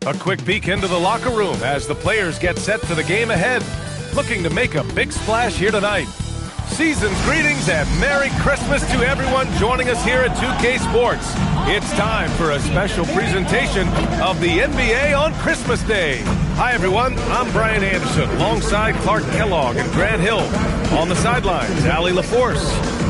A quick peek into the locker room as the players get set for the game ahead. Looking to make a big splash here tonight. Season's greetings and Merry Christmas to everyone joining us here at 2K Sports. It's time for a special presentation of the NBA on Christmas Day. Hi everyone, I'm Brian Anderson alongside Clark Kellogg and Grant Hill. On the sidelines, Allie LaForce.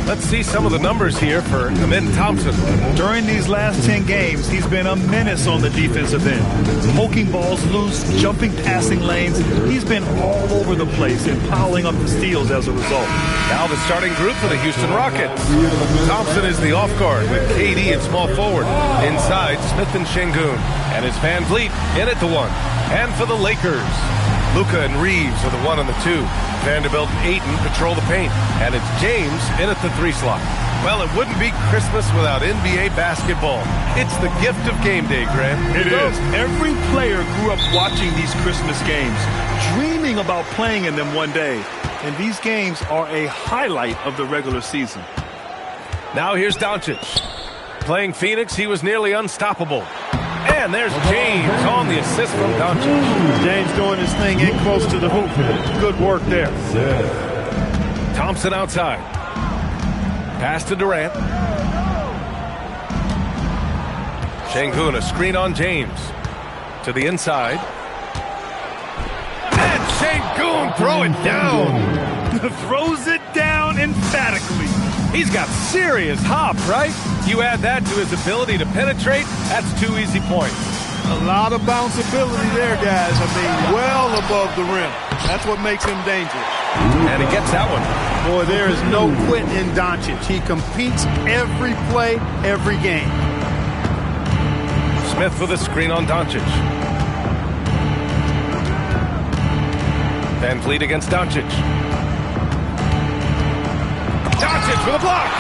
Let's see some of the numbers here for Amin Thompson. During these last 10 games, he's been a menace on the defensive end. Poking balls loose, jumping passing lanes. He's been all over the place and piling up the steals as a result. Now the starting group for the Houston Rockets. Thompson is the off guard with KD at small forward. Inside, Smith and Şengün. And it's Van Vliet in at the 1. And for the Lakers, Luka and Reeves are the 1 and the 2. Vanderbilt and Ayton patrol the paint. And it's James in at the 3 slot. Well, it wouldn't be Christmas without NBA basketball. It's the gift of game day, Grant. It is. Every player grew up watching these Christmas games, dreaming about playing in them one day. And these games are a highlight of the regular season. Now here's Doncic. Playing Phoenix, he was nearly unstoppable. And there's James on the assist from Doncic. James doing his thing in close to the hoop. Good work there. Thompson outside. Pass to Durant. Şengün, a screen on James. To the inside. And Şengün throw it down. Throws it down emphatically. He's got serious hop, right? You add that to his ability to penetrate, that's 2 easy points. A lot of bounceability there, guys. I mean, well above the rim. That's what makes him dangerous. And he gets that one. Boy, there is no quit in Doncic. He competes every play, every game. Smith with a screen on Doncic. Van Vliet against Doncic. Doncic with a block.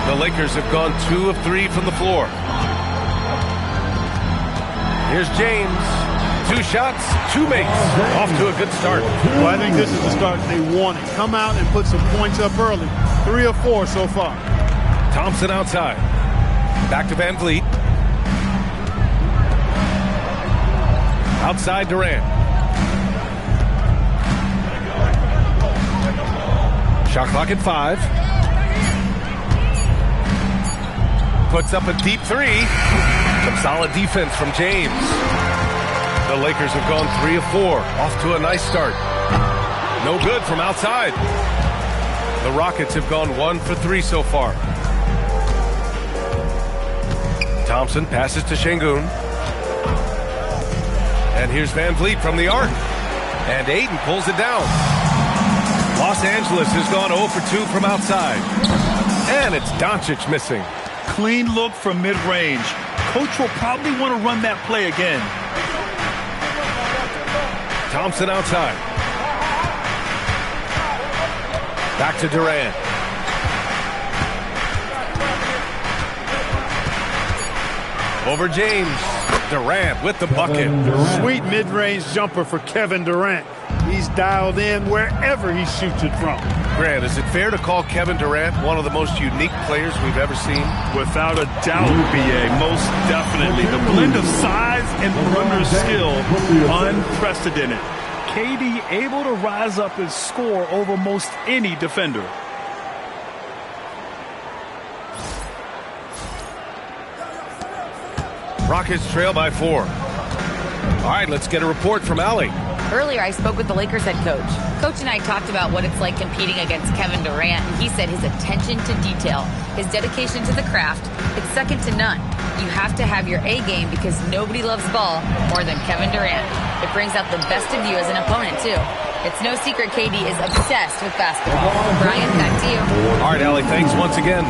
The Lakers have gone 2 of 3 from the floor. Here's James. 2 shots, 2 makes. Off to a good start. Well, I think this is the start they wanted. Come out and put some points up early. 3 of 4 so far. Thompson outside. Back to Van Vliet. Outside Durant. Shot clock at 5. Puts up a deep 3. Some solid defense from James. The Lakers have gone 3 of 4. Off to a nice start. No good from outside. The Rockets have gone 1 for 3 so far. Thompson passes to Şengün. And here's Van Vliet from the arc. And Ayton pulls it down. Los Angeles has gone 0 for 2 from outside. And it's Doncic missing. Clean look from mid-range. Coach will probably want to run that play again. Thompson outside. Back to Durant. Over James. Durant with the bucket. Sweet mid-range jumper for Kevin Durant. He's dialed in wherever he shoots it from. Grant, is it fair to call Kevin Durant one of the most unique players we've ever seen? Without a doubt, BA, most definitely. The blend of size and perimeter skill, unprecedented. KD able to rise up and score over most any defender. Rockets trail by 4. All right, let's get a report from Allie. Earlier, I spoke with the Lakers head coach. Coach and I talked about what it's like competing against Kevin Durant, and he said his attention to detail, his dedication to the craft, it's second to none. You have to have your A game because nobody loves ball more than Kevin Durant. It brings out the best of you as an opponent, too. It's no secret KD is obsessed with basketball. Brian, back to you. All right, Allie, thanks once again.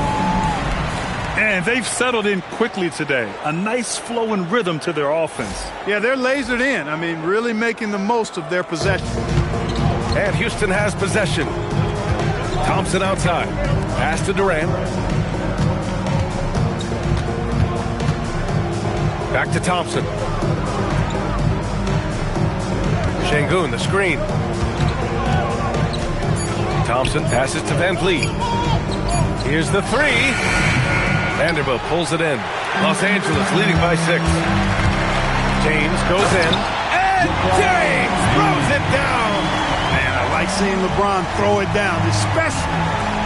And they've settled in quickly today. A nice flowing rhythm to their offense. Yeah, they're lasered in. I mean, really making the most of their possession. And Houston has possession. Thompson outside. Pass to Durant. Back to Thompson. Şengün, the screen. Thompson passes to Van Vliet. Here's the 3. Vanderbilt pulls it in. Los Angeles leading by 6. James goes in, and James throws it down. Man, I like seeing LeBron throw it down, especially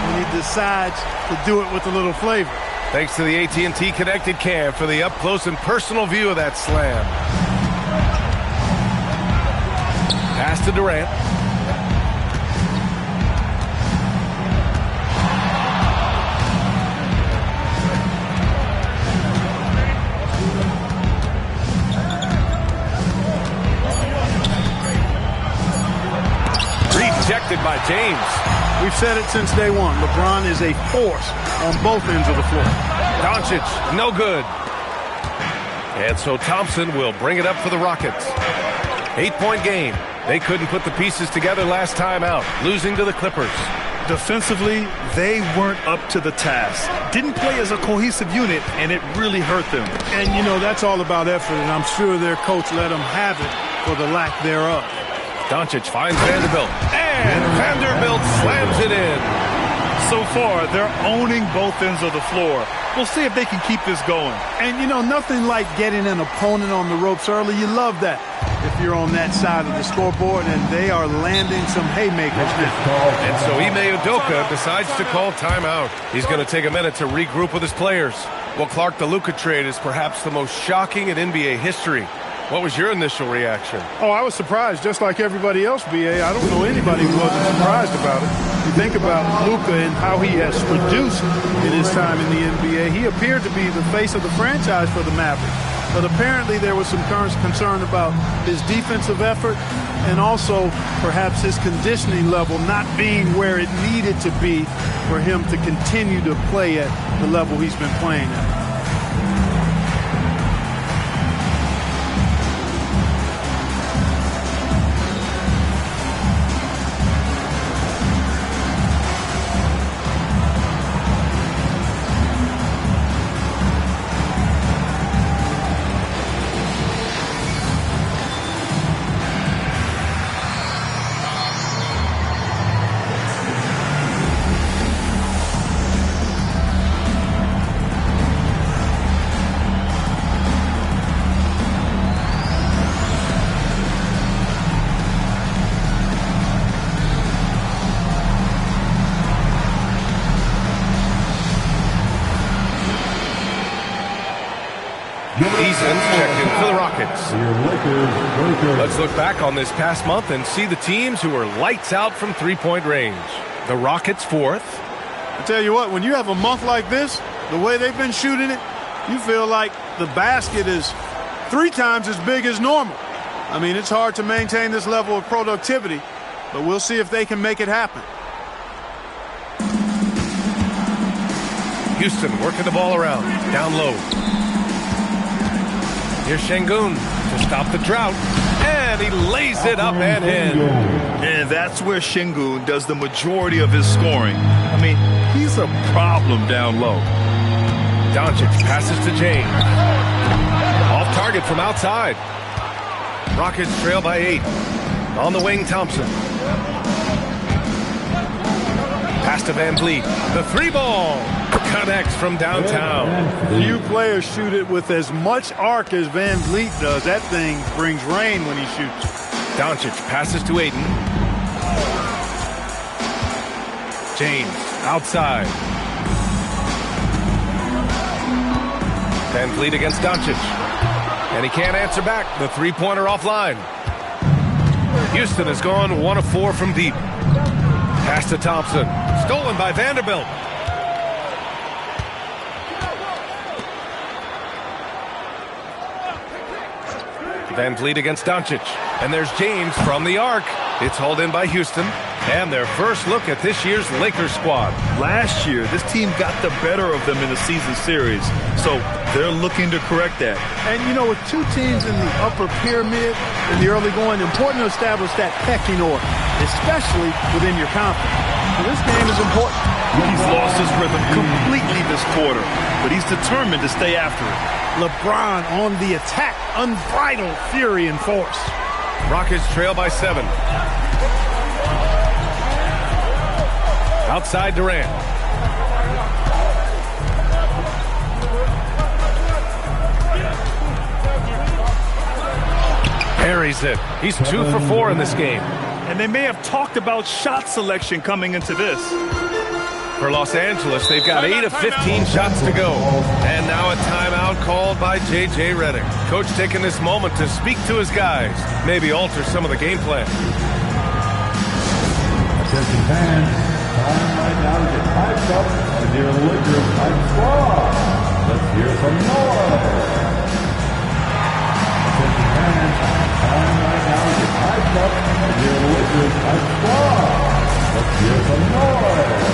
when he decides to do it with a little flavor. Thanks to the AT&T Connected Cam for the up-close and personal view of that slam. Pass to Durant. Rejected by James. We've said it since day one. LeBron is a force on both ends of the floor. Doncic, no good. And so Thompson will bring it up for the Rockets. 8-point game. They couldn't put the pieces together last time out, losing to the Clippers. Defensively, they weren't up to the task. Didn't play as a cohesive unit, and it really hurt them. And, you know, that's all about effort, and I'm sure their coach let them have it for the lack thereof. Doncic finds Vanderbilt, and Vanderbilt slams it in. So far, they're owning both ends of the floor. We'll see if they can keep this going. And, you know, nothing like getting an opponent on the ropes early. You love that if you're on that side of the scoreboard, and they are landing some haymakers now. And so Ime Udoka decides to call timeout. He's going to take a minute to regroup with his players. Well, Clark, the Luka trade is perhaps the most shocking in NBA history. What was your initial reaction? Oh, I was surprised, just like everybody else, B.A. I don't know anybody who wasn't surprised about it. You think about Luka and how he has produced in his time in the NBA. He appeared to be the face of the franchise for the Mavericks. But apparently there was some concern about his defensive effort and also perhaps his conditioning level not being where it needed to be for him to continue to play at the level he's been playing at. Checked in for the Rockets. Let's look back on this past month and see the teams who are lights out from three-point range. The Rockets 4th. I tell you what, when you have a month like this, the way they've been shooting it, you feel like the basket is 3 times as big as normal. I mean, it's hard to maintain this level of productivity, but we'll see if they can make it happen. Houston working the ball around, down low. Here's Şengün to stop the drought, and he lays it up and in. And that's where Şengün does the majority of his scoring. I mean, he's a problem down low. Doncic passes to James. Off target from outside. Rockets trail by 8. On the wing, Thompson. Pass to Van Vliet. The 3-ball connects from downtown. Few players shoot it with as much arc as Van Vliet does. That thing brings rain when he shoots. Doncic passes to Ayton. James outside. Van Vliet against Doncic. And he can't answer back. The three-pointer offline. Houston has gone 1 of 4 from deep. Pass to Thompson. Stolen by Vanderbilt. Van Vliet against Doncic. And there's James from the arc. It's hauled in by Houston. And their first look at this year's Lakers squad. Last year, this team got the better of them in the season series. So they're looking to correct that. And, you know, with 2 teams in the upper pyramid in the early going, important to establish that pecking order, especially within your conference. So this game is important. He's lost his rhythm completely this quarter, but he's determined to stay after it. LeBron on the attack, unbridled fury and force. Rockets trail by 7. Outside Durant. Buries it. He's 2 for 4 in this game. And they may have talked about shot selection coming into this. For Los Angeles, they've got 8 of 15 shots to go. And now a timeout called by J.J. Redick. Coach taking this moment to speak to his guys, maybe alter some of the game plan. Attention fans, time right now to get hyped up with your Lakers hype squad. Let's hear some noise. Attention fans, time right now to get hyped up with your Lakers hype squad. Let's hear some noise.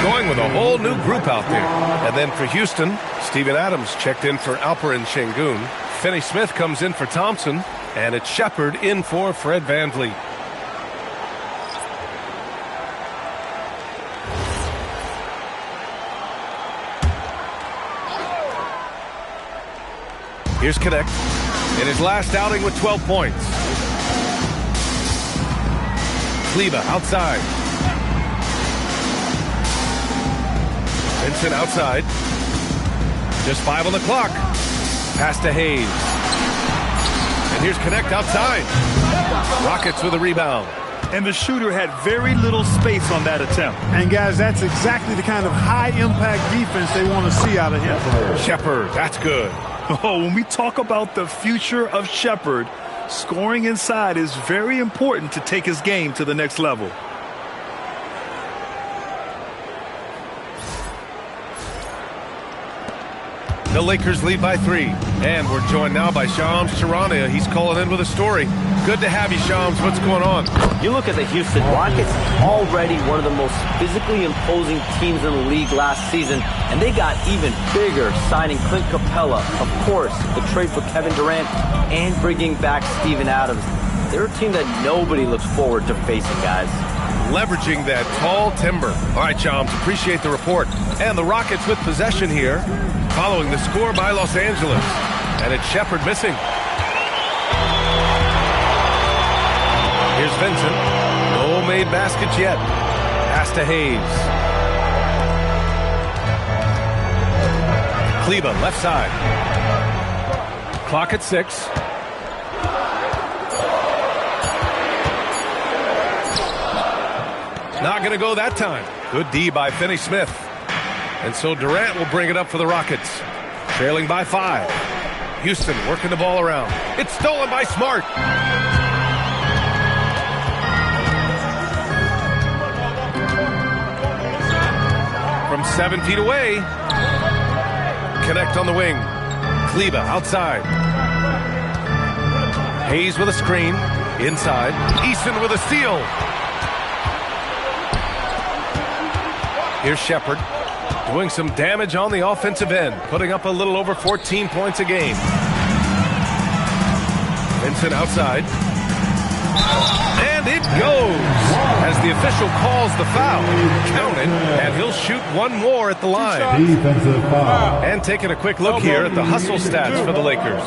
Going with a whole new group out there. And then for Houston, Steven Adams checked in for Alperen Sengun. Finney Smith comes in for Thompson. And it's Shepherd in for Fred VanVleet. Here's Connect in his last outing with 12 points. Kleber outside. Vincent outside. Just 5 on the clock. Pass to Hayes. And here's Connect outside. Rockets with a rebound. And the shooter had very little space on that attempt. And, guys, that's exactly the kind of high-impact defense they want to see out of him. Shepherd, that's good. Oh, when we talk about the future of Shepherd, scoring inside is very important to take his game to the next level. The Lakers lead by 3. And we're joined now by Shams Charania. He's calling in with a story. Good to have you, Shams. What's going on? You look at the Houston Rockets, already one of the most physically imposing teams in the league last season, and they got even bigger signing Clint Capella, of course, the trade for Kevin Durant, and bringing back Steven Adams. They're a team that nobody looks forward to facing, guys. Leveraging that tall timber. All right, Shams, appreciate the report. And the Rockets with possession here, following the score by Los Angeles. And it's Shepherd missing. Here's Vincent. No made baskets yet. Pass to Hayes. Kleber, left side. Clock at 6. Not going to go that time. Good D by Finney Smith. And so Durant will bring it up for the Rockets. Trailing by 5. Houston working the ball around. It's stolen by Smart. From 7 feet away. Connect on the wing. Kleber outside. Hayes with a screen. Inside. Easton with a steal. Here's Shepherd doing some damage on the offensive end, putting up a little over 14 points a game. Vincent outside. And it goes as the official calls the foul. Count it, and he'll shoot one more at the line. Defensive foul. And taking a quick look here at the hustle stats for the Lakers.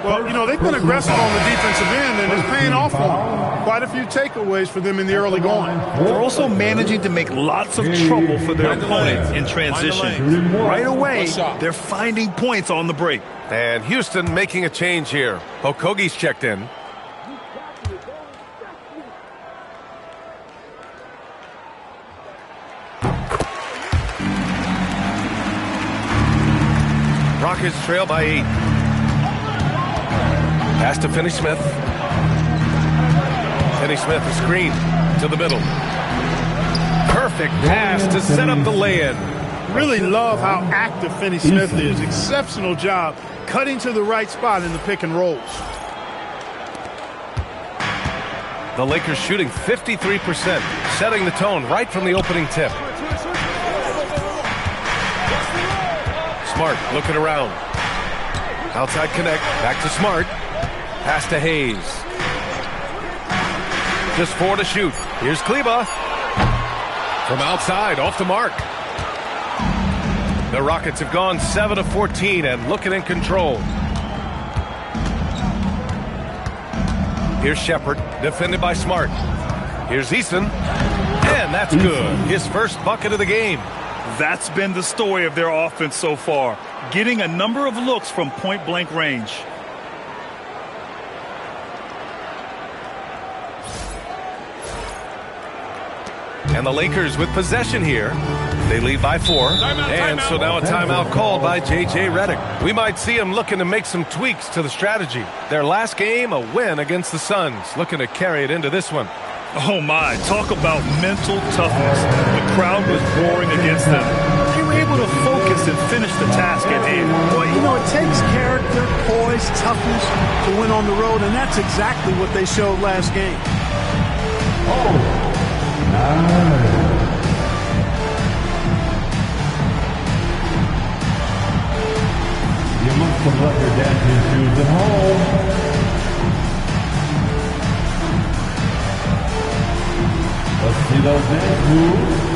Well, you know, they've been aggressive on the defensive end, and it's paying off for them. Quite a few takeaways for them in the early going. They're also managing to make lots of trouble for their opponents in transition. Right away, they're finding points on the break. And Houston making a change here. Okogie's checked in. Rockets trail by 8. Pass to Finney Smith. Finney Smith, a screen to the middle. Perfect pass to set up the lay-in. Really love how active Finney Smith is. Exceptional job cutting to the right spot in the pick and rolls. The Lakers shooting 53%, setting the tone right from the opening tip. Smart looking around. Outside connect, back to Smart. Pass to Hayes. Just 4 to shoot. Here's Kleber. From outside, off the mark. The Rockets have gone 7 of 14 and looking in control. Here's Shepard, defended by Smart. Here's Eason, and that's good. His first bucket of the game. That's been the story of their offense so far, getting a number of looks from point-blank range. And the Lakers with possession here. They lead by 4. And so now a timeout called by J.J. Redick. We might see him looking to make some tweaks to the strategy. Their last game, a win against the Suns. Looking to carry it into this one. Oh, my. Talk about mental toughness. The crowd was roaring against them. They were able to focus and finish the task at hand. Well, you know, it takes character, poise, toughness to win on the road, and that's exactly what they showed last game. You must have left your dancing shoes at home. Let's see those dance moves.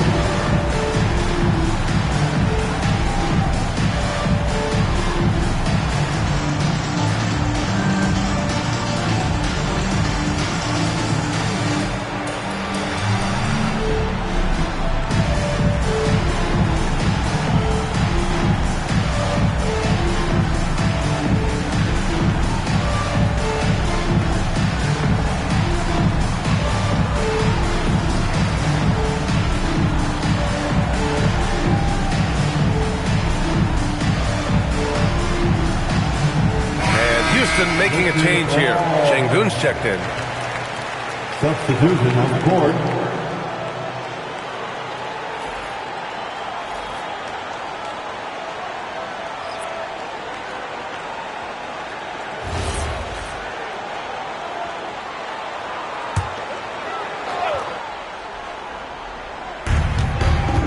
Making a change here. Şengün's checked in. Substitution on the court.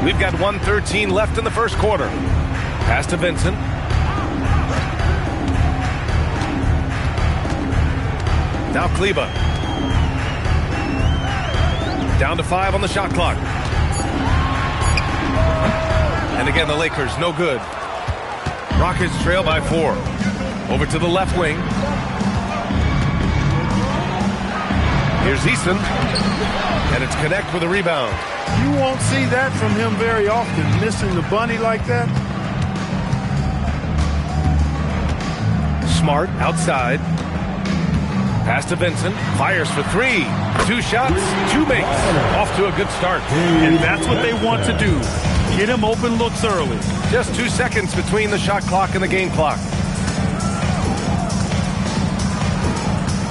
We've got 1:13 left in the first quarter. Pass to Vincent. Now Kleber. Down to 5 on the shot clock. And again, the Lakers, no good. Rockets trail by 4. Over to the left wing. Here's Eason. And it's Connect with a rebound. You won't see that from him very often, missing the bunny like that. Smart outside. Pass to Vincent. Fires for 3. 2 shots, 2 makes. Off to a good start. And that's what they want to do. Get him open looks early. Just 2 seconds between the shot clock and the game clock.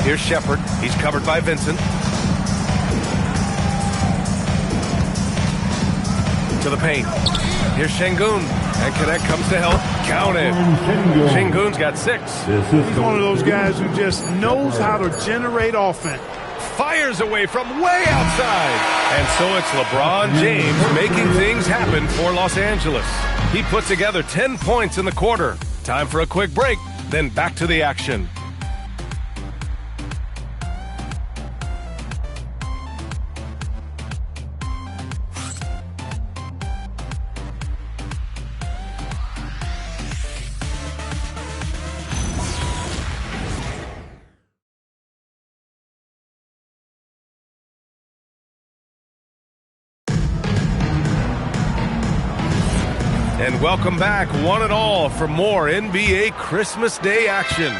Here's Shepard. He's covered by Vincent. To the paint. Here's Şengün. And Connect comes to help. Count it. Şengün's got 6. He's one of those guys who just knows how to generate offense. Fires away from way outside. And so it's LeBron James making things happen for Los Angeles. He put together 10 points in the quarter. Time for a quick break, then back to the action. And welcome back, one and all, for more NBA Christmas Day action.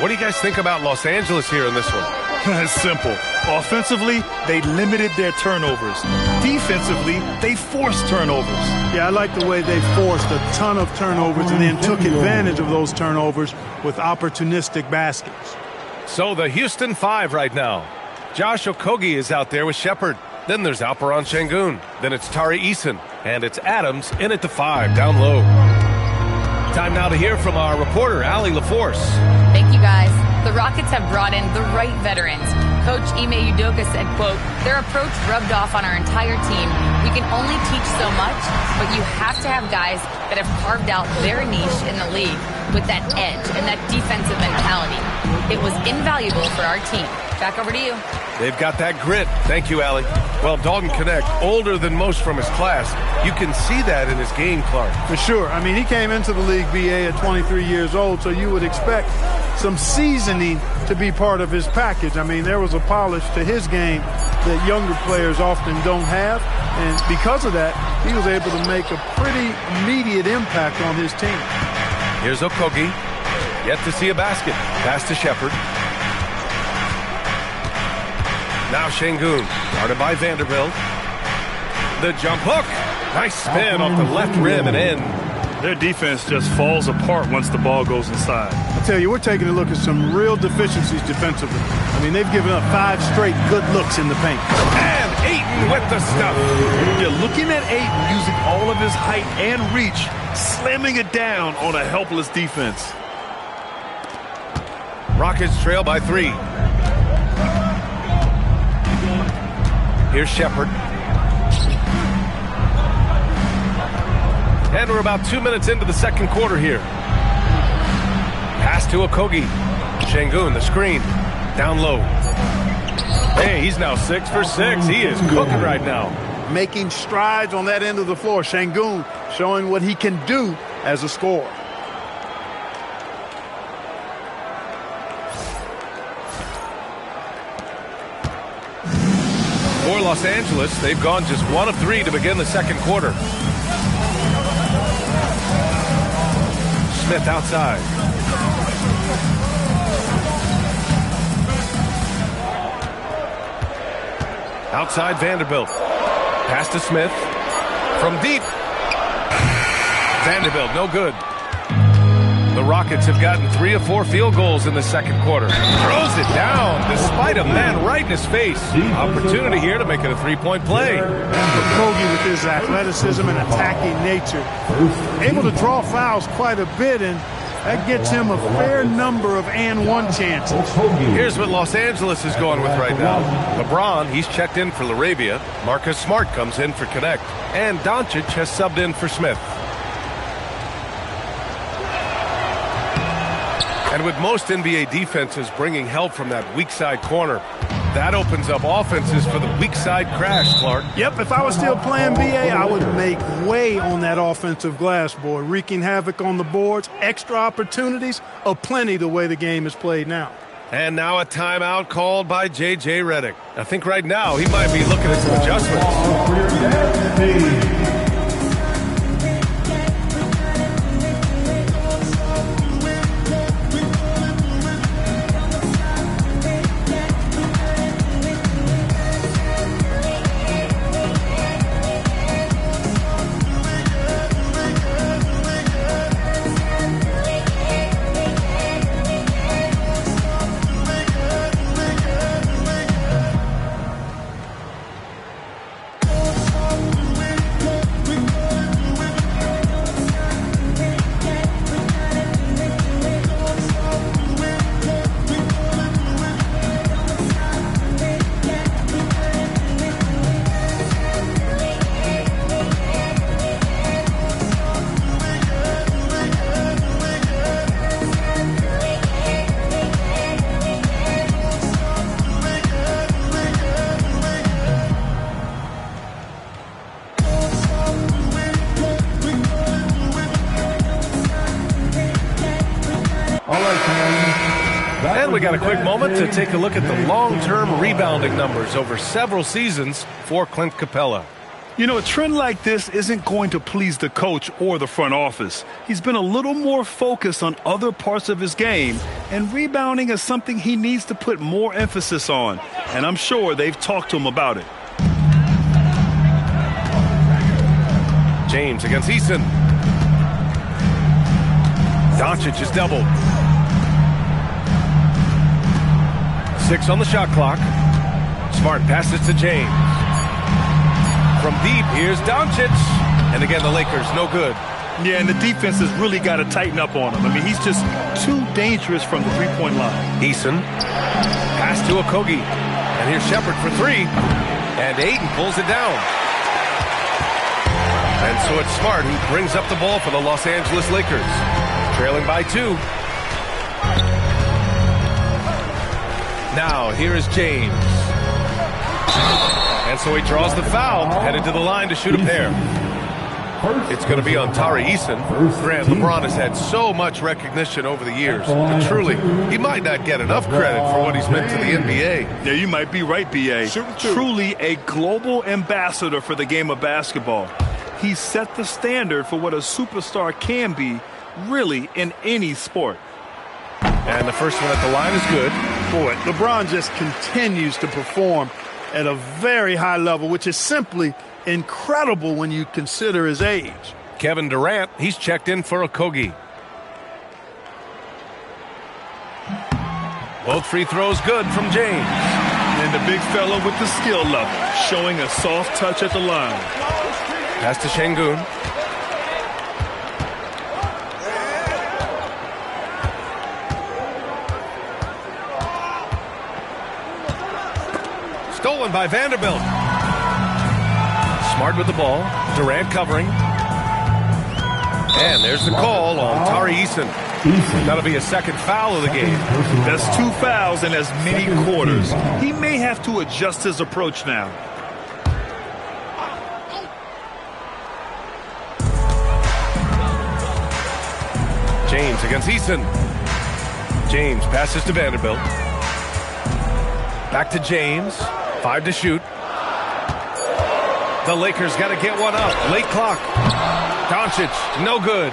What do you guys think about Los Angeles here in this one? It's simple. Offensively, they limited their turnovers. Defensively, they forced turnovers. Yeah, I like the way they forced a ton of turnovers and then took advantage of those turnovers with opportunistic baskets. So the Houston 5 right now. Josh Okogie is out there with Shepard. Then there's Alperen Şengün. Then it's Tari Eason. And it's Adams in at the 5, down low. Time now to hear from our reporter, Allie LaForce. Thank you, guys. The Rockets have brought in the right veterans. Coach Ime Udoka said, quote, their approach rubbed off on our entire team. We can only teach so much, but you have to have guys that have carved out their niche in the league with that edge and that defensive mentality. It was invaluable for our team. Back over to you. They've got that grit. Thank you, Allie. Well, Dalton Knecht, older than most from his class. You can see that in his game, Clark. For sure. I mean, he came into the league, BA, at 23 years old, so you would expect some seasoning to be part of his package. I mean, there was a polish to his game that younger players often don't have, and because of that, he was able to make a pretty immediate impact on his team. Here's Okogie. Yet to see a basket. Pass to Shepard. Now Şengün, guarded by Vanderbilt. The jump hook. Nice spin off the left rim and in. Their defense just falls apart once the ball goes inside. I tell you, we're taking a look at some real deficiencies defensively. I mean, they've given up 5 straight good looks in the paint. And Ayton with the stuff. You're looking at Ayton using all of his height and reach, slamming it down on a helpless defense. Rockets trail by 3. Here's Shepard. And we're about 2 minutes into the second quarter here. Pass to Okogie. Şengün, the screen. Down low. Hey, he's now 6 for 6. He is cooking right now. Making strides on that end of the floor. Şengün showing what he can do as a scorer. For Los Angeles, they've gone just 1 of 3 to begin the second quarter. Smith outside. Outside Vanderbilt. Pass to Smith. From deep. Vanderbilt, no good. The Rockets have gotten 3 of 4 field goals in the second quarter. Throws it down despite a man right in his face. Opportunity here to make it a 3-point play. Okogie with his athleticism and attacking nature. Able to draw fouls quite a bit, and that gets him a fair number of and-one chances. Here's what Los Angeles is going with right now. LeBron, he's checked in for LaRavia. Marcus Smart comes in for Knecht. And Doncic has subbed in for Smith. And with most NBA defenses bringing help from that weak side corner, that opens up offenses for the weak side crash, Clark. Yep, if I was still playing BA, I would make way on that offensive glass board, wreaking havoc on the boards, extra opportunities, aplenty the way the game is played now. And now a timeout called by J.J. Redick. I think right now he might be looking at some adjustments. And we got a quick moment to take a look at the long-term rebounding numbers over several seasons for Clint Capella. You know, a trend like this isn't going to please the coach or the front office. He's been a little more focused on other parts of his game, and rebounding is something he needs to put more emphasis on. And I'm sure they've talked to him about it. James against Eason. Doncic is doubled. 6 on the shot clock. Smart passes to James. From deep, here's Doncic. And again, the Lakers, no good. Yeah, and the defense has really got to tighten up on him. I mean, he's just too dangerous from the three-point line. Eason, pass to Okogie. And here's Shepherd for three. And Ayton pulls it down. And so it's Smart who brings up the ball for the Los Angeles Lakers. Trailing by 2. Now, here is James. And so he draws the foul, headed to the line to shoot a pair. It's going to be on Tari Eason. Grant, LeBron has had so much recognition over the years, but truly, he might not get enough credit for what he's meant to the NBA. Yeah, you might be right, B.A. Truly a global ambassador for the game of basketball. He set the standard for what a superstar can be, really, in any sport. And the first one at the line is good. Boy, LeBron just continues to perform at a very high level, which is simply incredible when you consider his age. Kevin Durant, he's checked in for Okogie. Both free throws good from James. And the big fella with the skill level, showing a soft touch at the line. Pass to Şengün. Stolen by Vanderbilt. Smart with the ball. Durant covering. And there's the call on Tari Eason. That'll be a second foul of the game. That's 2 fouls in as many quarters. He may have to adjust his approach now. James against Eason. James passes to Vanderbilt. Back to James. 5 to shoot. The Lakers got to get one up. Late clock. Doncic, no good.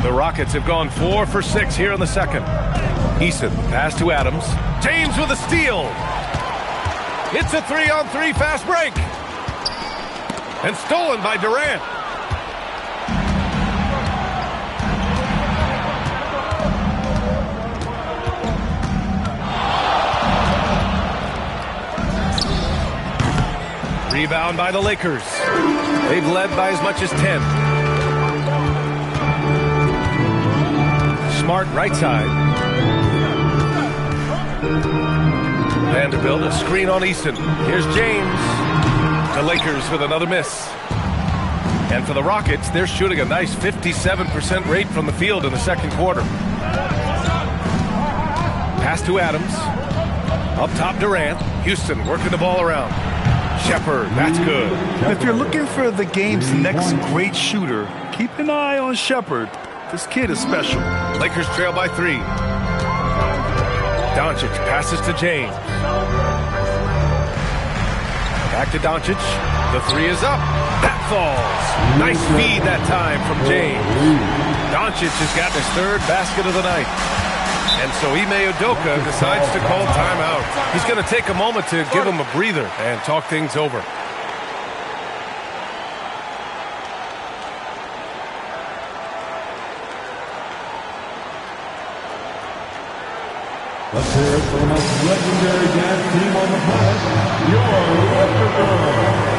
The Rockets have gone 4 for 6 here in the second. Eason, pass to Adams. James with a steal. It's a 3-on-3 fast break. And stolen by Durant. Rebound by the Lakers. They've led by as much as 10. Smart right side. Vanderbilt, a screen on Eason. Here's James. The Lakers with another miss. And for the Rockets, they're shooting a nice 57% rate from the field in the second quarter. Pass to Adams. Up top, Durant. Houston working the ball around. Shepherd, that's good. If you're looking for the game's next great shooter, keep an eye on Shepherd. This kid is special. Lakers trail by 3. Doncic passes to James. Back to Doncic. The 3 is up. That falls. Nice feed that time from James. Doncic has gotten his 3rd basket of the night. And so Ime Udoka decides to call timeout. He's going to take a moment to give him a breather and talk things over. Let's hear it for the most legendary dance team on the planet, your Lakers.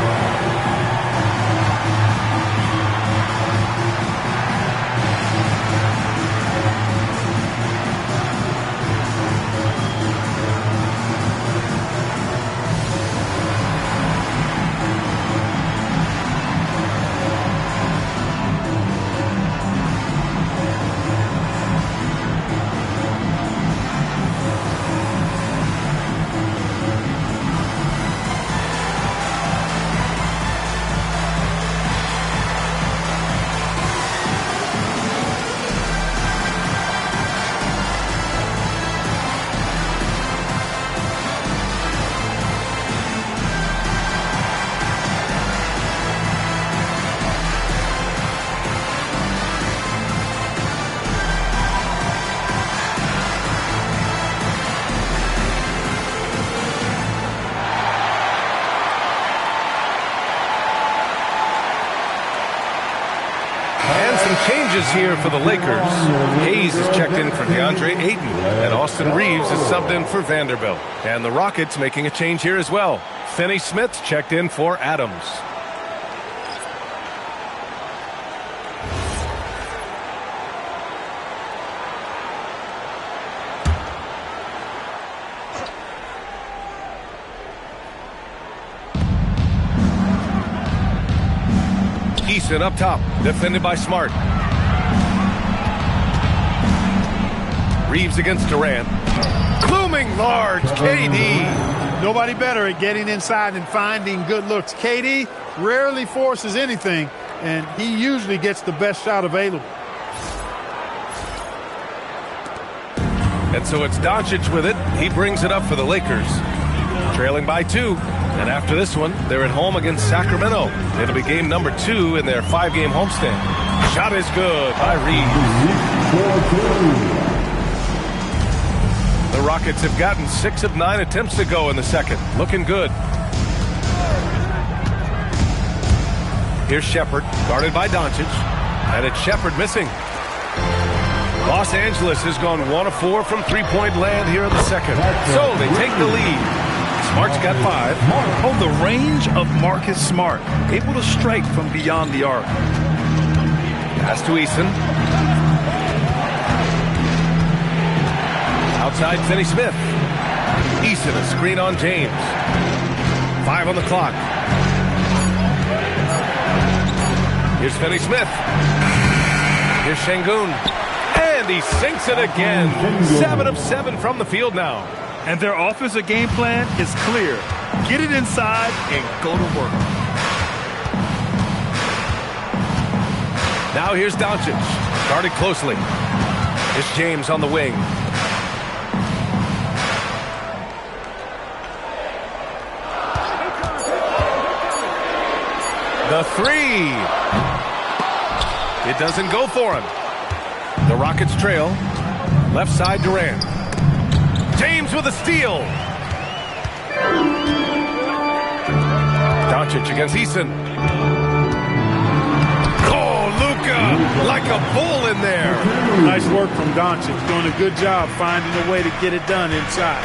Changes here for the Lakers. Hayes is checked in for DeAndre Ayton, and Austin Reeves is subbed in for Vanderbilt. And the Rockets making a change here as well. Finney Smith's checked in for Adams. Eason up top, defended by Smart. Reeves against Durant. Looming large, KD. Nobody better at getting inside and finding good looks. KD rarely forces anything, and he usually gets the best shot available. And so it's Doncic with it. He brings it up for the Lakers. Trailing by 2. And after this one, they're at home against Sacramento. It'll be game number 2 in their 5-game homestand. Shot is good by Reeves. The Rockets have gotten 6 of 9 attempts to go in the second. Looking good. Here's Shepherd, guarded by Doncic. And it's Shepherd missing. Los Angeles has gone 1 of 4 from three-point land here in the second. So they take the lead. Smart's got 5. Oh, the range of Marcus Smart. Able to strike from beyond the arc. Pass to Eason. Outside, Finney-Smith. Eason, a screen on James. 5 on the clock. Here's Finney-Smith. Here's Şengün. And he sinks it again. 7 of 7 from the field now. And their offensive game plan is clear. Get it inside and go to work. Now here's Doncic. Guarded closely. It's James on the wing. The 3. It doesn't go for him. The Rockets trail. Left side, Durant. James with a steal. Doncic against Eason. Oh, Luka, like a bull in there. Nice work from Doncic. Doing a good job finding a way to get it done inside.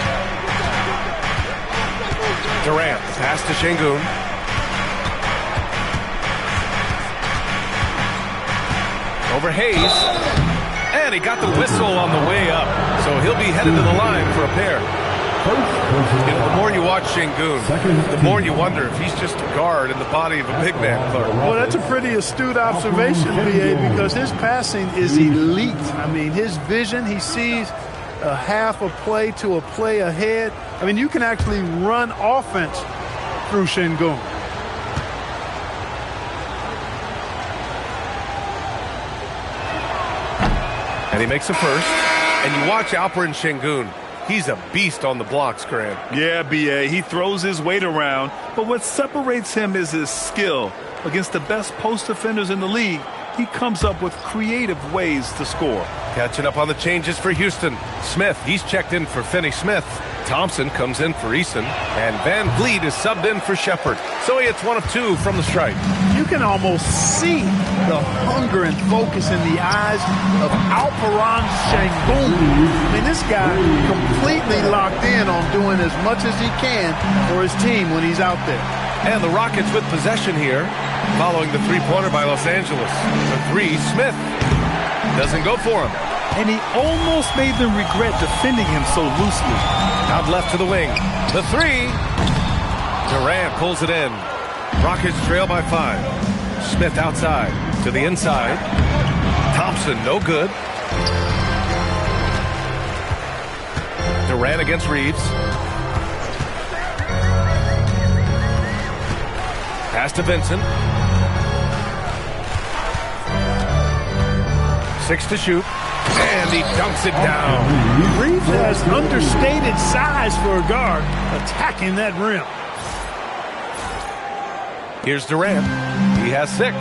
Durant, pass to Şengün. Over Hayes. And he got the whistle on the way up. So he'll be headed to the line for a pair. You know, the more you watch Şengün, the more you wonder if he's just a guard in the body of a big man, Clark. Well, that's a pretty astute observation, B.A., because his passing is elite. I mean, his vision, he sees a half a play to a play ahead. I mean, you can actually run offense through Şengün. And he makes a first. And you watch Alperen Şengün. He's a beast on the blocks, Grant. Yeah, B.A., he throws his weight around, but what separates him is his skill. Against the best post defenders in the league, he comes up with creative ways to score. Catching up on the changes for Houston. Smith, he's checked in for Finney-Smith. Thompson comes in for Eason. And Van Vliet is subbed in for Shepherd. So he hits 1 of 2 from the stripe. You can almost see the hunger and focus in the eyes of Alperen Şengün. I mean, this guy completely locked in on doing as much as he can for his team when he's out there. And the Rockets with possession here, following the three-pointer by Los Angeles. The 3, Smith. Doesn't go for him. And he almost made them regret defending him so loosely. Out left to the wing. The 3. Durant pulls it in. Rockets trail by 5. Smith outside to the inside. Thompson, no good. Durant against Reeves. Pass to Vincent. 6 to shoot. And he dunks it down. Reeves has understated size for a guard attacking that rim. Here's Durant. He has 6.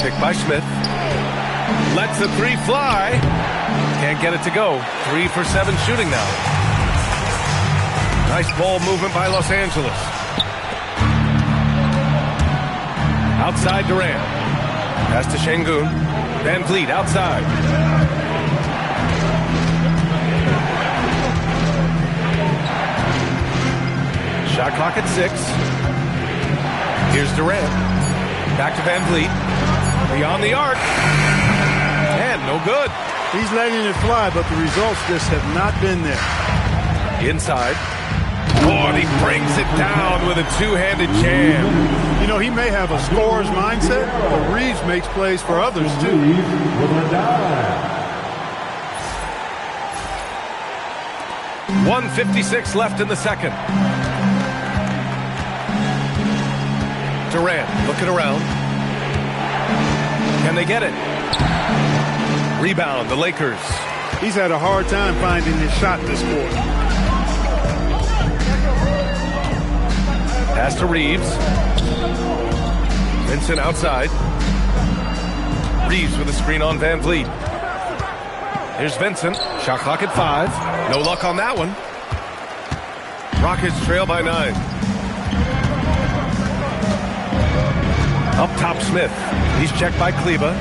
Picked by Smith. Lets the 3 fly. Can't get it to go. 3 for 7 shooting now. Nice ball movement by Los Angeles. Outside Durant. Pass to Şengün. Van Vliet outside. Shot clock at 6. Here's Durant. Back to Van Vliet. Beyond the arc. And no good. He's letting it fly, but the results just have not been there. Inside. Oh, and he brings it down with a two-handed jam. You know, he may have a scorer's mindset, but Reeves makes plays for others, too. 1:56 left in the second. Durant looking around. Can they get it? Rebound, the Lakers. He's had a hard time finding his shot this quarter. Pass to Reeves. Vincent outside. Reeves with a screen on Van Vliet. Here's Vincent. Shot clock at 5. No luck on that one. Rockets trail by 9. Up top, Smith. He's checked by Kleber.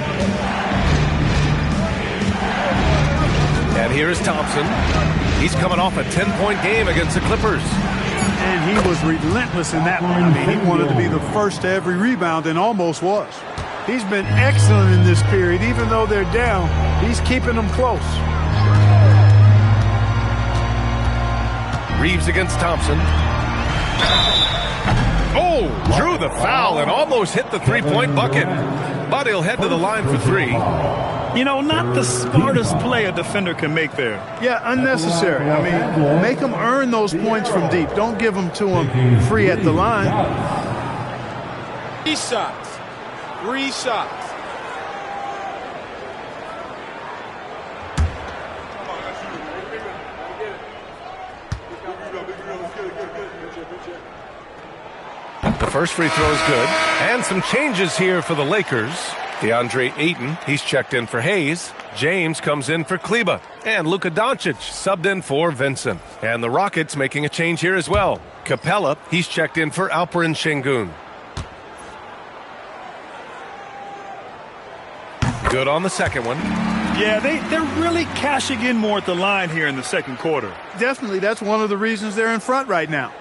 And here is Thompson. He's coming off a 10-point game against the Clippers. And he was relentless in that one. I mean, he wanted to be the first to every rebound and almost was. He's been excellent in this period. Even though they're down, he's keeping them close. Reeves against Thompson. Oh, drew the foul and almost hit the three-point bucket. But he'll head to the line for 3. You know, not the smartest play a defender can make there. Yeah, unnecessary. I mean, make them earn those points from deep. Don't give them to them free at the line. 3 shots. 3 shots. The first free throw is good. And some changes here for the Lakers. DeAndre Ayton, he's checked in for Hayes. James comes in for Kleber. And Luka Doncic subbed in for Vincent. And the Rockets making a change here as well. Capella, he's checked in for Alperen Şengün. Good on the second one. Yeah, they're really cashing in more at the line here in the second quarter. Definitely, that's one of the reasons they're in front right now.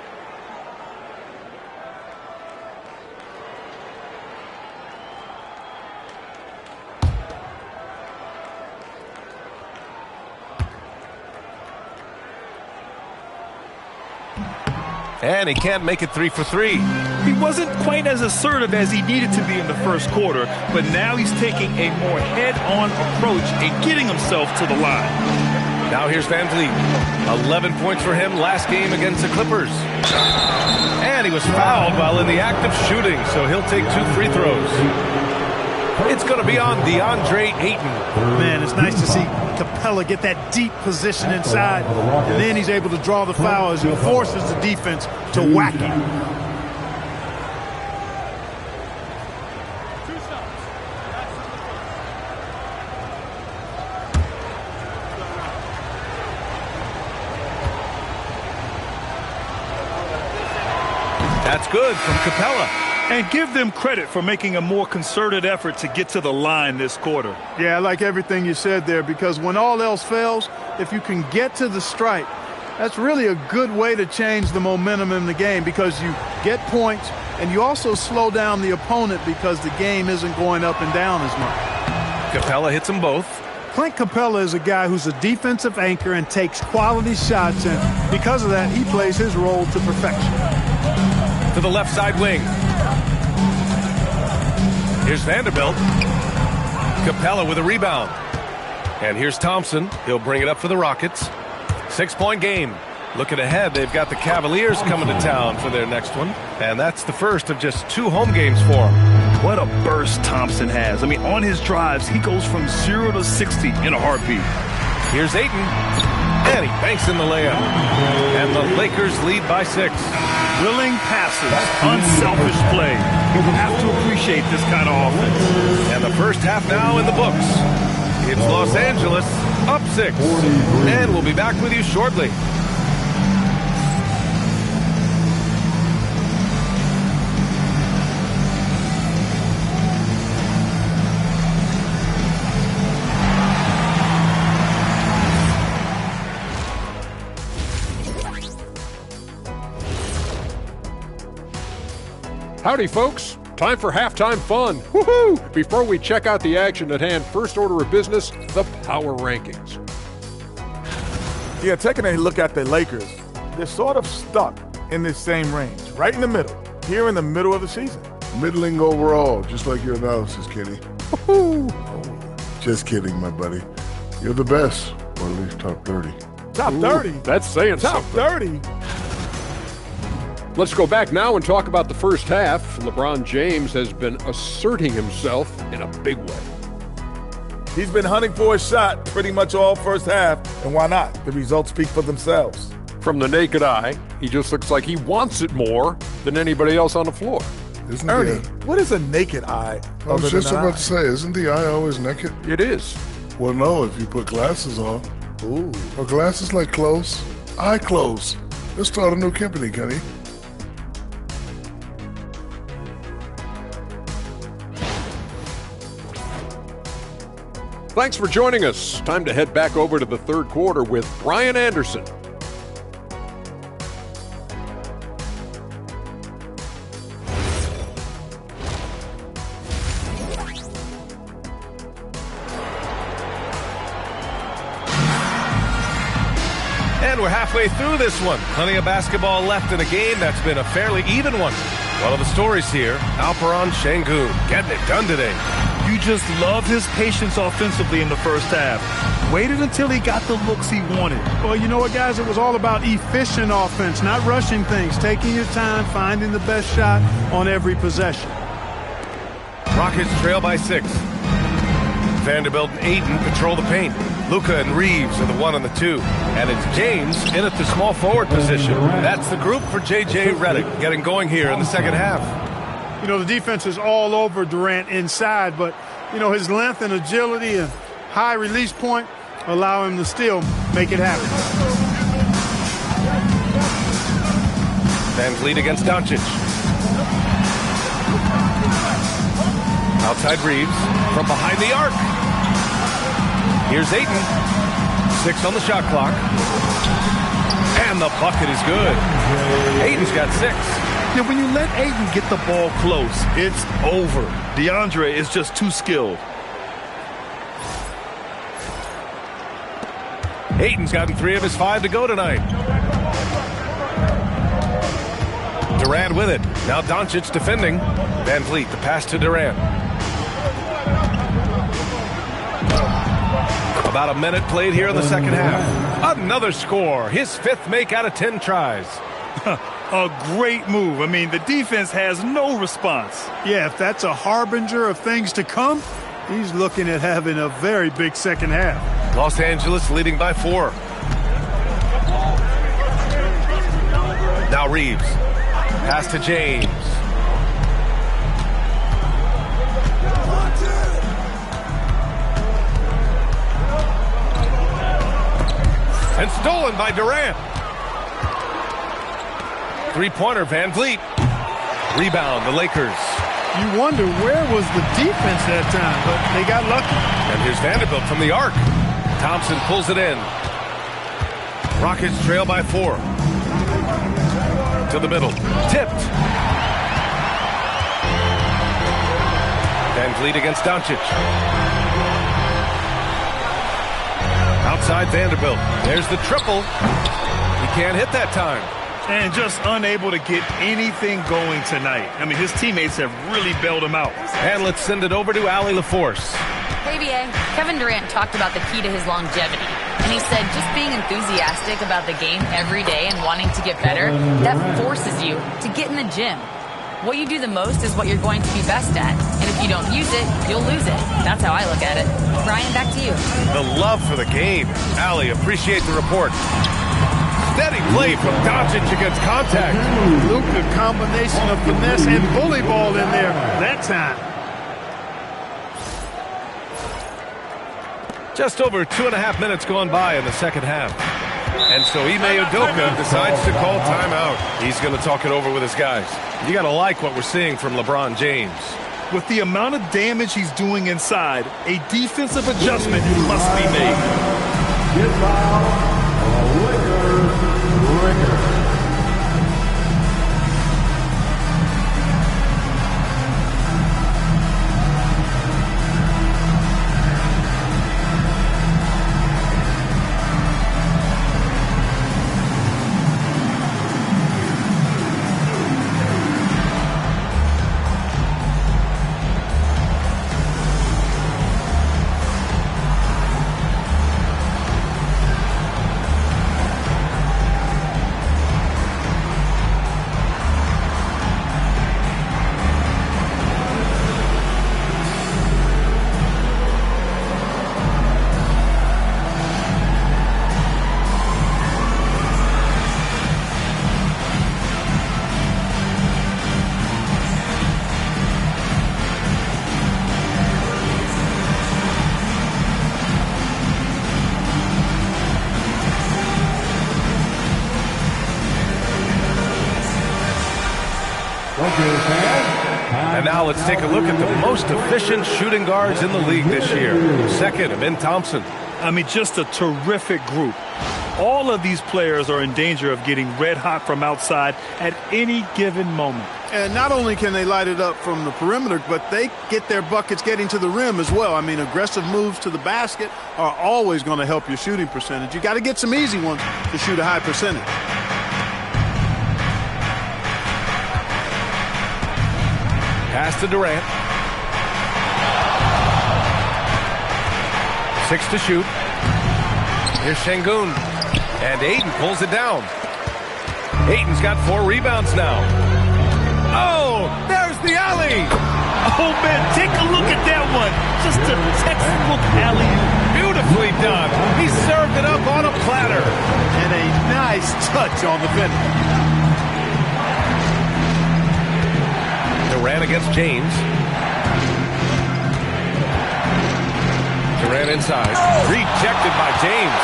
And he can't make it 3 for 3. He wasn't quite as assertive as he needed to be in the first quarter, but now he's taking a more head-on approach and getting himself to the line. Now here's Van Vliet. 11 points for him last game against the Clippers. And he was fouled while in the act of shooting, so he'll take 2 free throws. It's going to be on DeAndre Ayton. Man, it's nice to see Capella get that deep position inside, and then he's able to draw the foul as he forces the defense to whack him. That's good from Capella. And give them credit for making a more concerted effort to get to the line this quarter. Yeah, I like everything you said there, because when all else fails, if you can get to the stripe, that's really a good way to change the momentum in the game, because you get points and you also slow down the opponent because the game isn't going up and down as much. Capella hits them both. Clint Capella is a guy who's a defensive anchor and takes quality shots, and because of that, he plays his role to perfection. To the left side wing. Here's Vanderbilt. Capella with a rebound. And here's Thompson. He'll bring it up for the Rockets. 6-point game. Looking ahead, they've got the Cavaliers coming to town for their next one. And that's the first of just 2 home games for him. What a burst Thompson has. I mean, on his drives, he goes from 0 to 60 in a heartbeat. Here's Ayton. And he banks in the layup. And the Lakers lead by 6. Willing passes, unselfish play. You have to appreciate this kind of offense. And the first half now in the books. It's Los Angeles up 6. And we'll be back with you shortly. Howdy, folks. Time for halftime fun. Woohoo! Before we check out the action at hand, first order of business, the power rankings. Yeah, taking a look at the Lakers, they're sort of stuck in this same range, right in the middle, here in the middle of the season. Middling overall, just like your analysis, Kenny. Just kidding, my buddy. You're the best, or at least top 30. Top 30? That's saying Top something. 30? Let's go back now and talk about the first half. LeBron James has been asserting himself in a big way. He's been hunting for a shot pretty much all first half, and why not? The results speak for themselves. From the naked eye, he just looks like he wants it more than anybody else on the floor. Isn't Ernie, what is a naked eye? I was just about to say, isn't the eye always naked? It is. Well, no, if you put glasses on. Ooh. Are glasses like clothes? Eye clothes. Let's start a new company, Kenny. Thanks for joining us. Time to head back over to the third quarter with Brian Anderson. And we're halfway through this one. Plenty of basketball left in a game that's been a fairly even one. One of the stories here, Alperen Sengun getting it done today. You just love his patience offensively in the first half. Waited until he got the looks he wanted. Well, you know what, guys? It was all about efficient offense, not rushing things, taking your time, finding the best shot on every possession. Rockets trail by 6. Vanderbilt and Ayton patrol the paint. Luka and Reeves are the 1 and the 2. And it's James in at the small forward position. That's the group for J.J. Redick getting going here in the second half. You know, the defense is all over Durant inside, but, you know, his length and agility and high release point allow him to still make it happen. Van Vliet against Doncic. Outside Reeves from behind the arc. Here's Ayton. 6 on the shot clock. And the bucket is good. Ayton's got 6. Yeah, when you let Ayton get the ball close, it's over. DeAndre is just too skilled. Ayton's gotten 3 of his 5 to go tonight. Durant with it. Now Doncic defending. Van Vliet, the pass to Durant. About a minute played here in the second half. Another score. His 5th make out of 10 tries. A great move. I mean, the defense has no response. Yeah, if that's a harbinger of things to come, he's looking at having a very big second half. Los Angeles leading by 4. Now Reeves. Pass to James. And stolen by Durant. 3-pointer, Van Vliet. Rebound, the Lakers. You wonder where was the defense that time, but they got lucky. And here's Vanderbilt from the arc. Thompson pulls it in. Rockets trail by 4. To the middle. Tipped. Van Vliet against Doncic. Outside Vanderbilt. There's the triple. He can't hit that time. And just unable to get anything going tonight. I mean, his teammates have really bailed him out. And let's send it over to Allie LaForce. Hey, BA. Kevin Durant talked about the key to his longevity. And he said just being enthusiastic about the game every day and wanting to get better, that forces you to get in the gym. What you do the most is what you're going to be best at. And if you don't use it, you'll lose it. That's how I look at it. Brian, back to you. The love for the game. Allie, appreciate the report. Steady play from Doncic against contact. Luka, combination of finesse and bully ball in there that time. Just over 2.5 minutes gone by in the second half. And so Ime Udoka decides to call timeout. He's going to talk it over with his guys. You got to like what we're seeing from LeBron James. With the amount of damage he's doing inside, a defensive adjustment must be made. And now let's take a look at the most efficient shooting guards in the league this year. Second, Amin Thompson. I mean, just a terrific group. All of these players are in danger of getting red hot from outside at any given moment. And not only can they light it up from the perimeter, but they get their buckets getting to the rim as well. I mean, aggressive moves to the basket are always going to help your shooting percentage. You got to get some easy ones to shoot a high percentage. Pass to Durant. 6 to shoot. Here's Şengün. And Ayton pulls it down. Ayton's got 4 rebounds now. Oh, there's the alley. Oh, man, take a look at that one. Just a textbook alley-oop. Beautifully done. He served it up on a platter. And a nice touch on the finish. Durant against James. Durant inside. Rejected by James.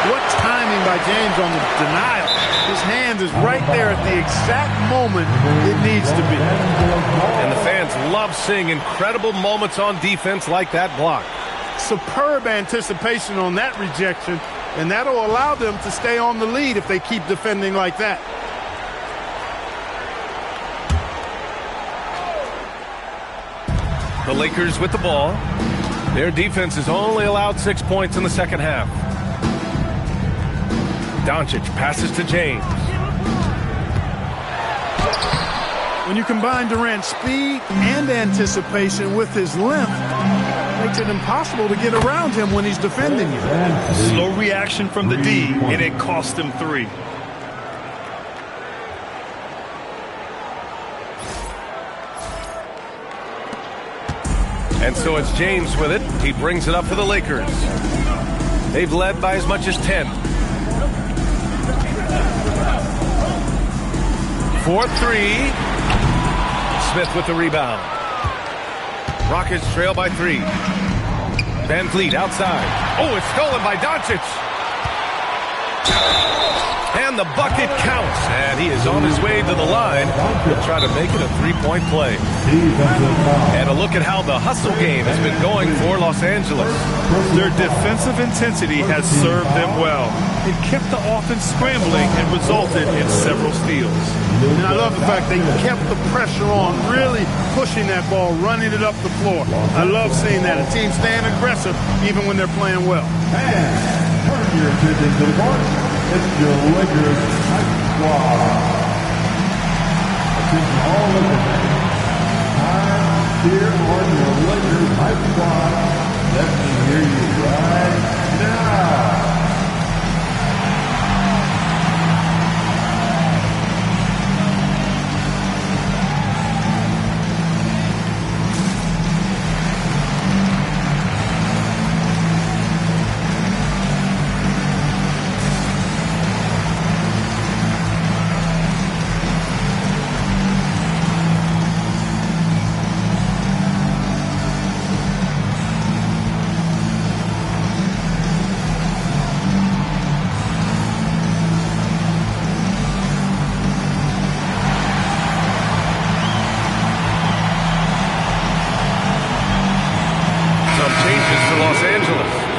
What timing by James on the denial. His hand is right there at the exact moment it needs to be. And the fans love seeing incredible moments on defense like that block. Superb anticipation on that rejection, and that'll allow them to stay on the lead if they keep defending like that. The Lakers with the ball. Their defense has only allowed 6 points in the second half. Doncic passes to James. When you combine Durant's speed and anticipation with his length, it makes it impossible to get around him when he's defending you. Slow reaction from the D, and it cost him 3. And so it's James with it. He brings it up for the Lakers. They've led by as much as 10. 4-3. Smith with the rebound. Rockets trail by 3. Van Vliet outside. Oh, it's stolen by Doncic. And the bucket counts. And he is on his way to the line to try to make it a 3-point play. And a look at how the hustle game has been going for Los Angeles. Their defensive intensity has served them well. It kept the offense scrambling and resulted in several steals. And I love the fact they kept the pressure on, really pushing that ball, running it up the floor. I love seeing that. A team staying aggressive even when they're playing well. And turn your attention to the court. It's your Lakers Hype Squad. Attention all listeners. Time here on your Lakers Hype Squad. Let me hear you right now.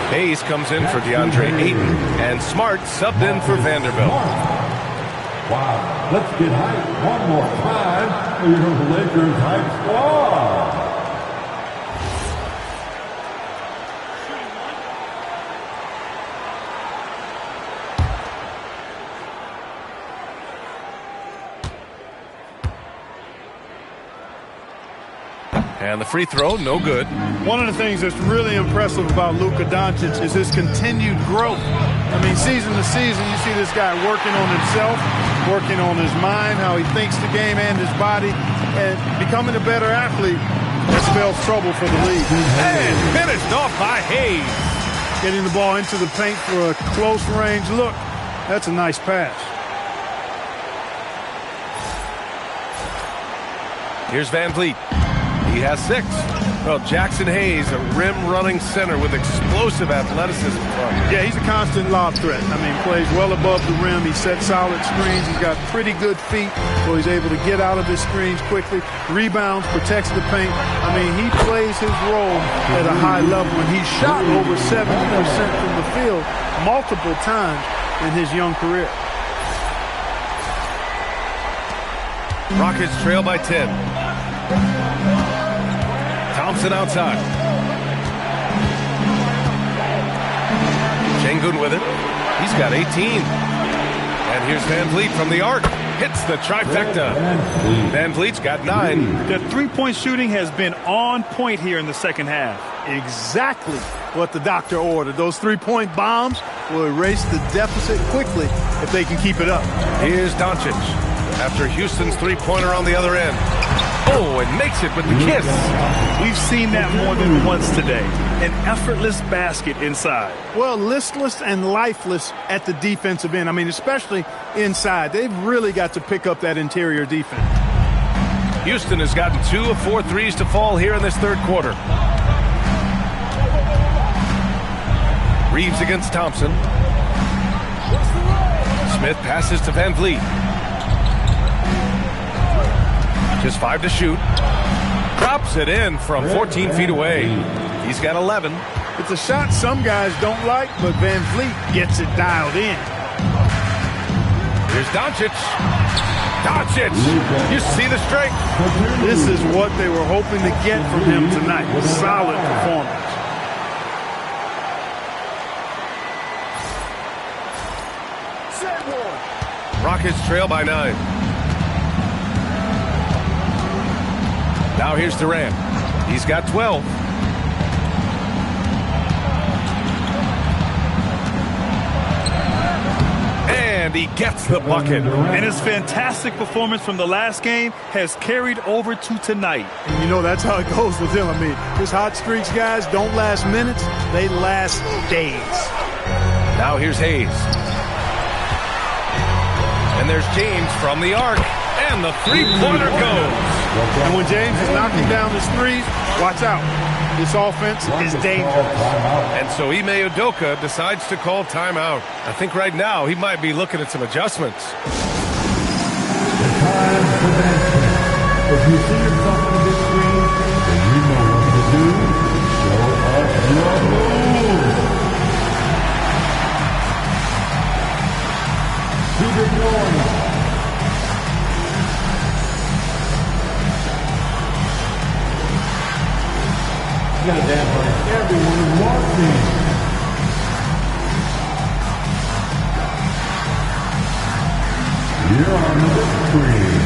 Hayes comes in for DeAndre Ayton, and Smart subbed in for Vanderbilt. Wow, let's get hyped one more time for your Lakers Hype Squad. And the free throw, no good. One of the things that's really impressive about Luka Doncic is his continued growth. I mean, season to season, you see this guy working on himself, working on his mind, how he thinks the game and his body, and becoming a better athlete that spells trouble for the league. And finished off by Hayes. Getting the ball into the paint for a close range look. That's a nice pass. Here's Van Vliet. He has 6. Well, Jackson Hayes, a rim-running center with explosive athleticism. Yeah, he's a constant lob threat. I mean, plays well above the rim. He sets solid screens. He's got pretty good feet, so he's able to get out of his screens quickly. Rebounds, protects the paint. I mean, he plays his role at a high level, and he's shot over 70% from the field multiple times in his young career. Rockets trail by 10. Thompson outside. Şengün with it. He's got 18. And here's Van Vliet from the arc. Hits the trifecta. Van Vliet's got 9. The three-point shooting has been on point here in the second half. Exactly what the doctor ordered. Those three-point bombs will erase the deficit quickly if they can keep it up. Here's Doncic after Houston's three-pointer on the other end. Oh, and makes it with the kiss. We've seen that more than once today. An effortless basket inside. Well, listless and lifeless at the defensive end. I mean, especially inside. They've really got to pick up that interior defense. Houston has gotten 2 of 4 threes to fall here in this third quarter. Reeves against Thompson. Smith passes to Van Vliet. Just 5 to shoot. Drops it in from 14 feet away. He's got 11. It's a shot some guys don't like, but Van Vliet gets it dialed in. Here's Doncic. Doncic! You see the strength. This is what they were hoping to get from him tonight. Solid performance. Rockets trail by 9. Now here's Durant. He's got 12. And he gets the bucket. And his fantastic performance from the last game has carried over to tonight. And you know, that's how it goes with him. I mean, his hot streaks, guys, don't last minutes. They last days. Now here's Hayes. And there's James from the arc. And the three-pointer goes. And when James is knocking down his threes, watch out. This offense is dangerous. And so Ime Udoka decides to call timeout. I think right now he might be looking at some adjustments. If you see yourself on the big screen, then you know what to do. Show us your moves. Keep it going. You got that right. Everyone is watching. You're on the screen.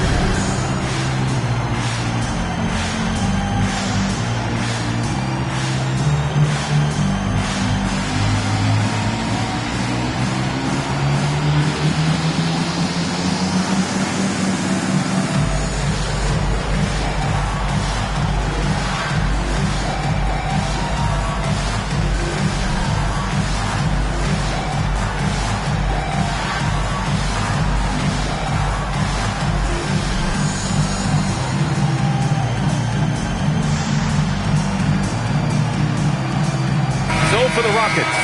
For the Rockets,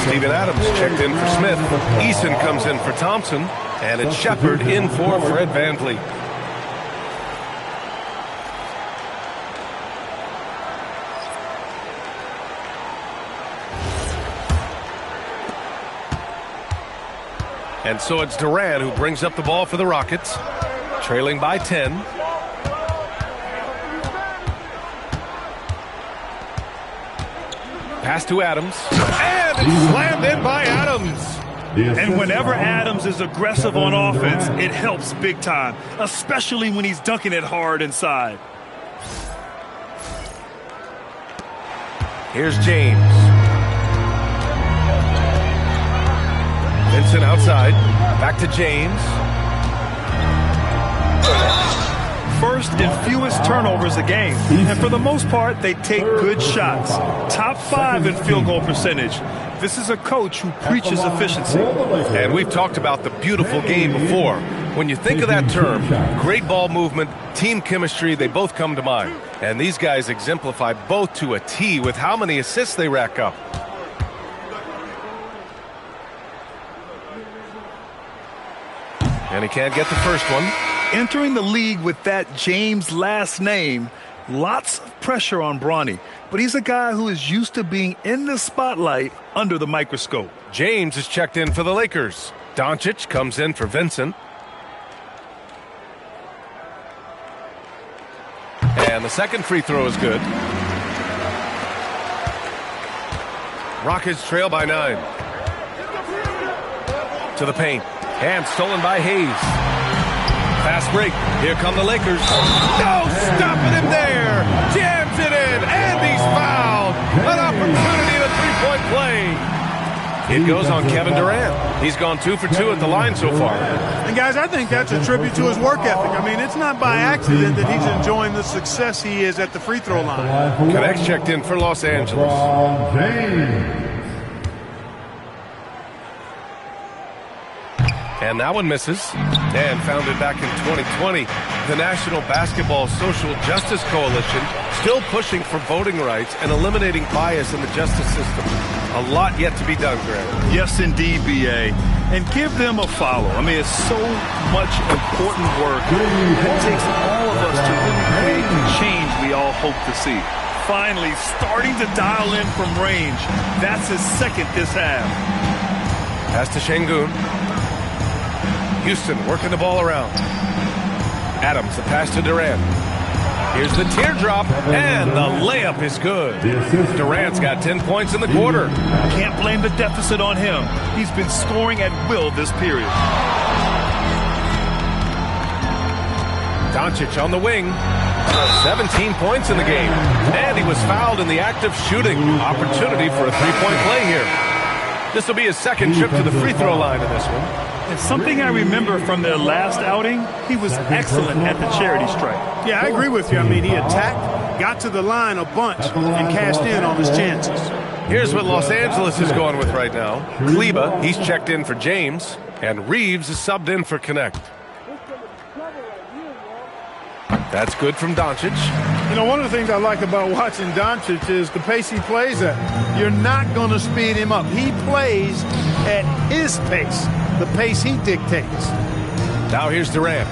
Steven Adams checked in for Smith. Eason comes in for Thompson. And it's Shepard in for Fred VanVleet. And so it's Durant who brings up the ball for the Rockets, trailing by 10. Pass to Adams, and it's slammed in by Adams. And whenever Adams is aggressive on offense, it helps big time, especially when he's dunking it hard inside. Here's James. Vincent outside, back to James. First and fewest turnovers a game. And for the most part, they take good shots. Top 5 in field goal percentage. This is a coach who preaches efficiency. And we've talked about the beautiful game before. When you think of that term, great ball movement, team chemistry, they both come to mind. And these guys exemplify both to a T with how many assists they rack up. And he can't get the first one. Entering the league with that James last name, lots of pressure on Bronny. But he's a guy who is used to being in the spotlight under the microscope. James is checked in for the Lakers. Doncic comes in for Vincent. And the second free throw is good. Rockets trail by 9. To the paint. And stolen by Hayes. Fast break. Here come the Lakers. No, stopping him there. Jams it in. And he's fouled. An opportunity to three-point play. It goes on Kevin Durant. He's gone 2 for 2 at the line so far. And guys, I think that's a tribute to his work ethic. I mean, it's not by accident that he's enjoying the success he is at the free throw line. Connects checked in for Los Angeles. And that one misses. And founded back in 2020, the National Basketball Social Justice Coalition still pushing for voting rights and eliminating bias in the justice system. A lot yet to be done, Greg. Yes, indeed, B.A. And give them a follow. I mean, it's so much important work. It takes all of us to really create the change we all hope to see. Finally, starting to dial in from range. That's his second this half. Pass to Şengün. Houston working the ball around. Adams, the pass to Durant. Here's the teardrop, and the layup is good. Durant's got 10 points in the quarter. Can't blame the deficit on him. He's been scoring at will this period. Doncic on the wing. 17 points in the game. And he was fouled in the act of shooting. Opportunity for a three-point play here. This will be his second trip to the free throw line in this one. And something I remember from their last outing, he was excellent at the charity stripe. Yeah, I agree with you. I mean, he attacked, got to the line a bunch, and cashed in on his chances. Here's what Los Angeles is going with right now. Kleba, he's checked in for James, and Reeves is subbed in for Connect. That's good from Doncic. You know, one of the things I like about watching Doncic is the pace he plays at. You're not going to speed him up. He plays at his pace, the pace he dictates. Now here's Durant.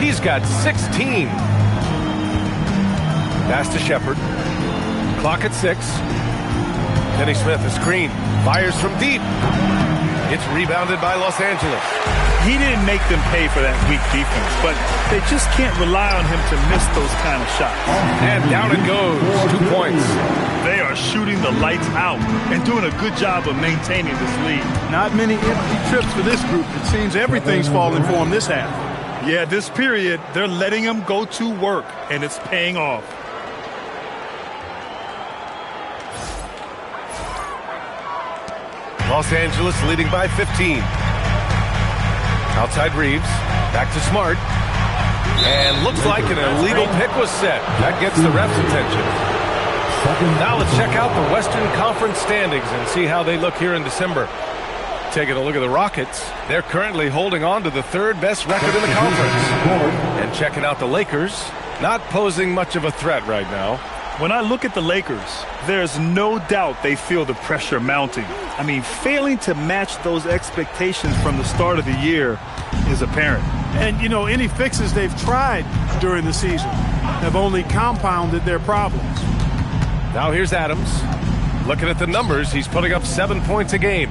He's got 16. Pass to Shepherd. Clock at 6. Kenny Smith, a screen. Fires from deep. It's rebounded by Los Angeles. He didn't make them pay for that weak defense, but they just can't rely on him to miss those kind of shots. And down it goes. 2 points. They are shooting the lights out and doing a good job of maintaining this lead. Not many empty trips for this group. It seems everything's falling for them this half. Yeah, this period, they're letting him go to work, and it's paying off. Los Angeles leading by 15. Outside Reeves. Back to Smart. And looks like an illegal pick was set. That gets the ref's attention. Now let's check out the Western Conference standings and see how they look here in December. Taking a look at the Rockets. They're currently holding on to the third best record in the conference. And checking out the Lakers. Not posing much of a threat right now. When I look at the Lakers, there's no doubt they feel the pressure mounting. I mean, failing to match those expectations from the start of the year is apparent. And, you know, any fixes they've tried during the season have only compounded their problems. Now here's Adams. Looking at the numbers, he's putting up 7 points a game.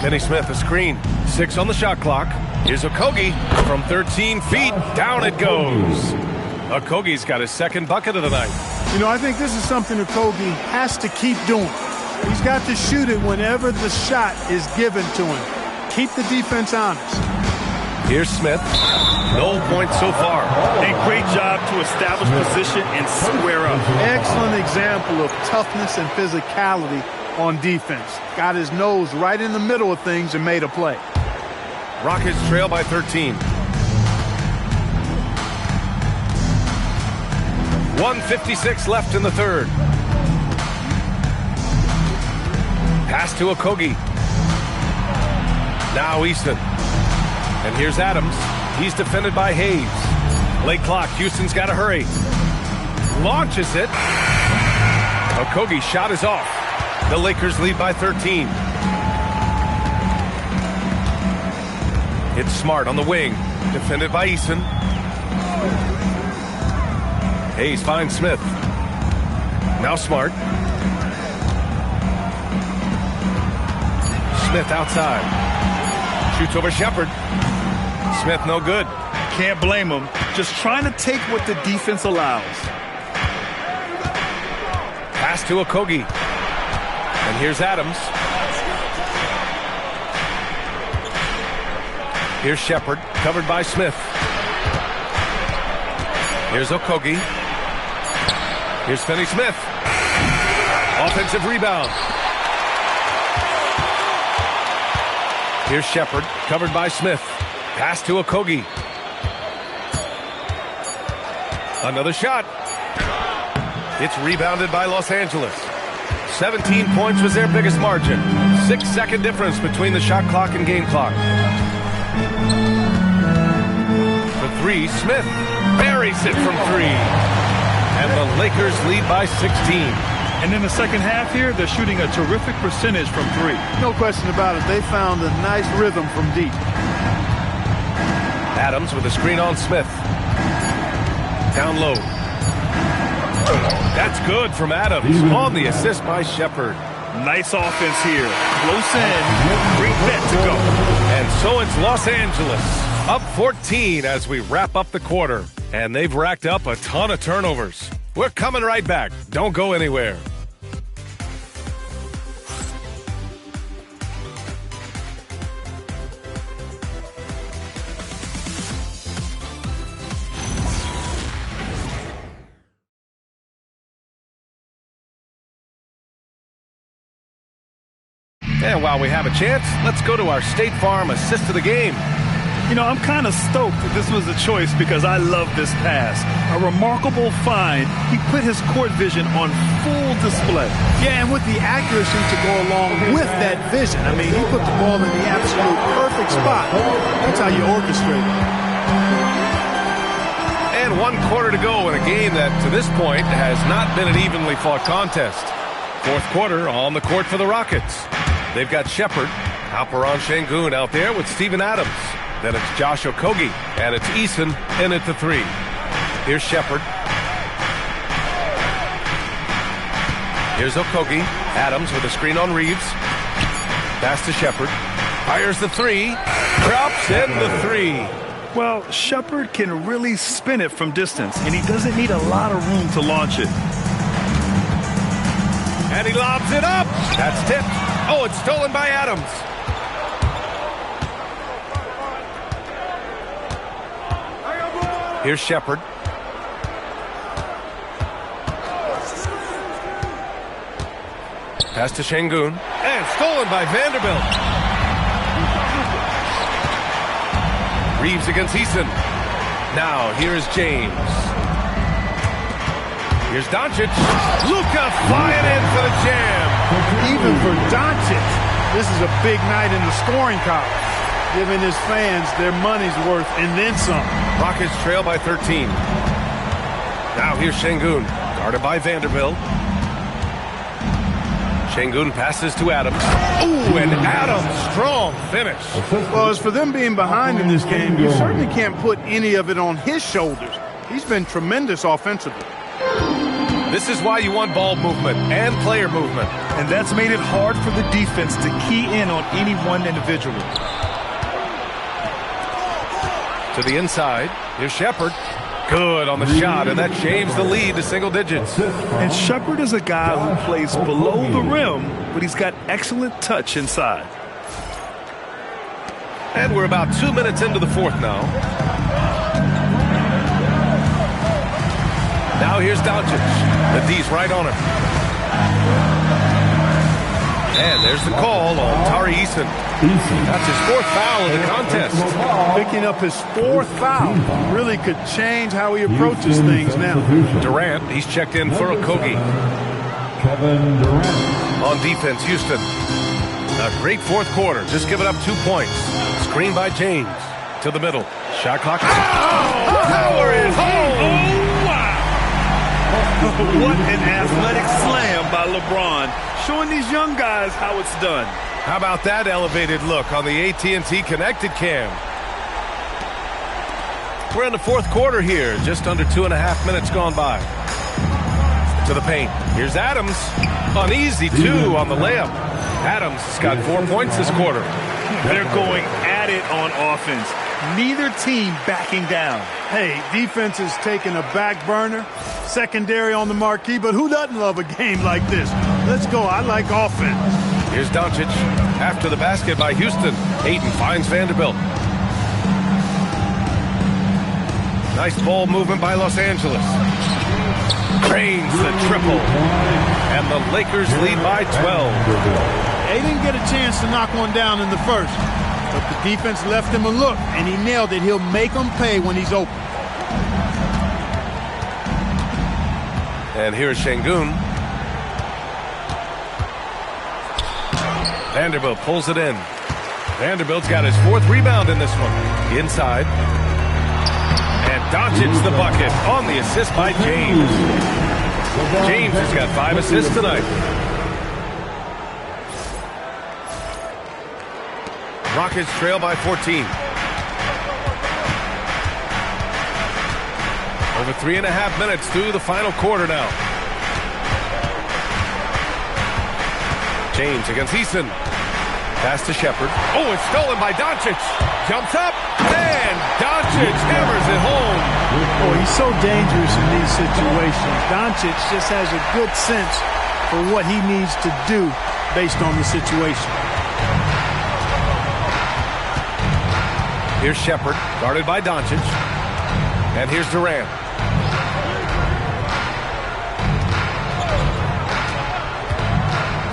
Kenny Smith, a screen. 6 on the shot clock. Here's Okogie from 13 feet. Down it goes. Okogie's got his second bucket of the night. You know, I think this is something Okogie has to keep doing. He's got to shoot it whenever the shot is given to him. Keep the defense honest. Here's Smith. No points so far. A great job to establish position and square up. Excellent example of toughness and physicality on defense. Got his nose right in the middle of things and made a play. Rockets trail by 13. 1:56 left in the third. Pass to Okogie. Now Easton. And here's Adams. He's defended by Hayes. Late clock. Houston's got to hurry. launches it. Okogie's shot is off. The Lakers lead by 13. It's Smart on the wing. Defended by Eason. Hayes finds Smith. Now Smart. Smith outside. Shoots over Shepherd. Smith no good. Can't blame him. Just trying to take what the defense allows. Pass to Okogie. And here's Adams. Here's Shepherd, covered by Smith. Here's Okogie. Here's Finney-Smith. Offensive rebound. Here's Shepherd, covered by Smith. Pass to Okogie. Another shot. It's rebounded by Los Angeles. 17 points was their biggest margin. 6-second difference between the shot clock and game clock. For three, Smith buries it from three. And the Lakers lead by 16. And in the second half here, they're shooting a terrific percentage from three. No question about it. They found a nice rhythm from deep. Adams with a screen on Smith. Down low. That's good from Adams on the assist by Shepherd. Nice offense here. Close in. Great bet to go. And so it's Los Angeles up 14 as we wrap up the quarter. And they've racked up a ton of turnovers. We're coming right back. Don't go anywhere. And while we have a chance, let's go to our State Farm assist of the game. You know, I'm kind of stoked that this was a choice because I love this pass. A remarkable find. He put his court vision on full display. Yeah, and with the accuracy to go along with that vision. I mean, he put the ball in the absolute perfect spot. That's how you orchestrate it. And 1 quarter to go in a game that, to this point, has not been an evenly fought contest. Fourth quarter on the court for the Rockets. They've got Shepherd, Alperen Sengun out there with Steven Adams. Then it's Josh Okogie, and it's Eason in at the three. Here's Shepherd. Here's Okogie. Adams with a screen on Reeves. Pass to Shepherd. Fires the three. Drops in the three. Well, Shepherd can really spin it from distance, and he doesn't need a lot of room to launch it. And he lobs it up. That's tipped. Oh, it's stolen by Adams. Here's Shepherd. Pass to Sengun. And stolen by Vanderbilt. Reeves against Eason. Now, here's James. Here's Doncic. Luka flying in for the jam. Even for Doncic, this is a big night in the scoring column, giving his fans their money's worth and then some. Rockets trail by 13. Now here's Sengun, guarded by Vanderbilt. Sengun passes to Adams. Ooh, and Adams, strong finish. Well, as for them being behind in this game, you certainly can't put any of it on his shoulders. He's been tremendous offensively. This is why you want ball movement and player movement. And that's made it hard for the defense to key in on any one individual. To the inside. Here's Shepherd. Good on the shot, and that shaves the lead to single digits. And Shepherd is a guy who plays below the rim, but he's got excellent touch inside. And we're about 2 minutes into the fourth now. Now here's Doncic. The D's right on him. And there's the call on Tari Eason. That's his fourth foul of the contest. Picking up his fourth foul really could change how he approaches things now. Durant, he's checked in for Okogie. Kevin Durant. On defense, Houston. A great fourth quarter, just giving up 2 points. Screen by James. To the middle. Shot clock. Oh! Power is home! Oh, wow! What an athletic slam by LeBron, showing these young guys how it's done. How about that elevated look on the AT&T Connected Cam? We're in the fourth quarter here, just under 2.5 minutes gone by. To the paint. Here's Adams. An easy 2 on the layup. Adams has got 4 points this quarter. They're going at it on offense. Neither team backing down. Hey, defense is taking a back burner, secondary on the marquee, but who doesn't love a game like this? Let's go. I like offense. Here's Doncic. After the basket by Houston, Ayton finds Vanderbilt. Nice ball movement by Los Angeles. Drains the triple. And the Lakers lead by 12. They didn't get a chance to knock one down in the first. But the defense left him a look, and he nailed it. He'll make them pay when he's open. And here's Şengün. Vanderbilt pulls it in. Vanderbilt's got his 4th rebound in this one. Inside. And Doncic the bucket on the assist by James. James has got 5 assists tonight. Rockets trail by 14. Over 3.5 minutes through the final quarter now. James against Eason. Pass to Shepard. Oh, it's stolen by Doncic. Jumps up, and Doncic hammers it home. Oh, he's so dangerous in these situations. Doncic just has a good sense for what he needs to do based on the situation. Here's Shepard, guarded by Doncic. And here's Durant.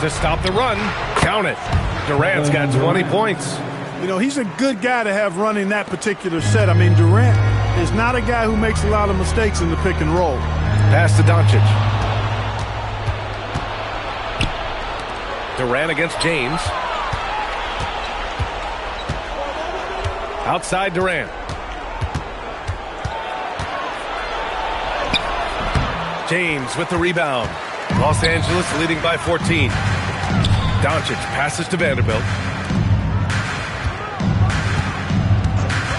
To stop the run, count it. Durant's got 20 points. You know, he's a good guy to have running that particular set. I mean, Durant is not a guy who makes a lot of mistakes in the pick and roll. Pass to Doncic. Durant against James. Outside Durant. James with the rebound. Los Angeles leading by 14. Doncic passes to Vanderbilt.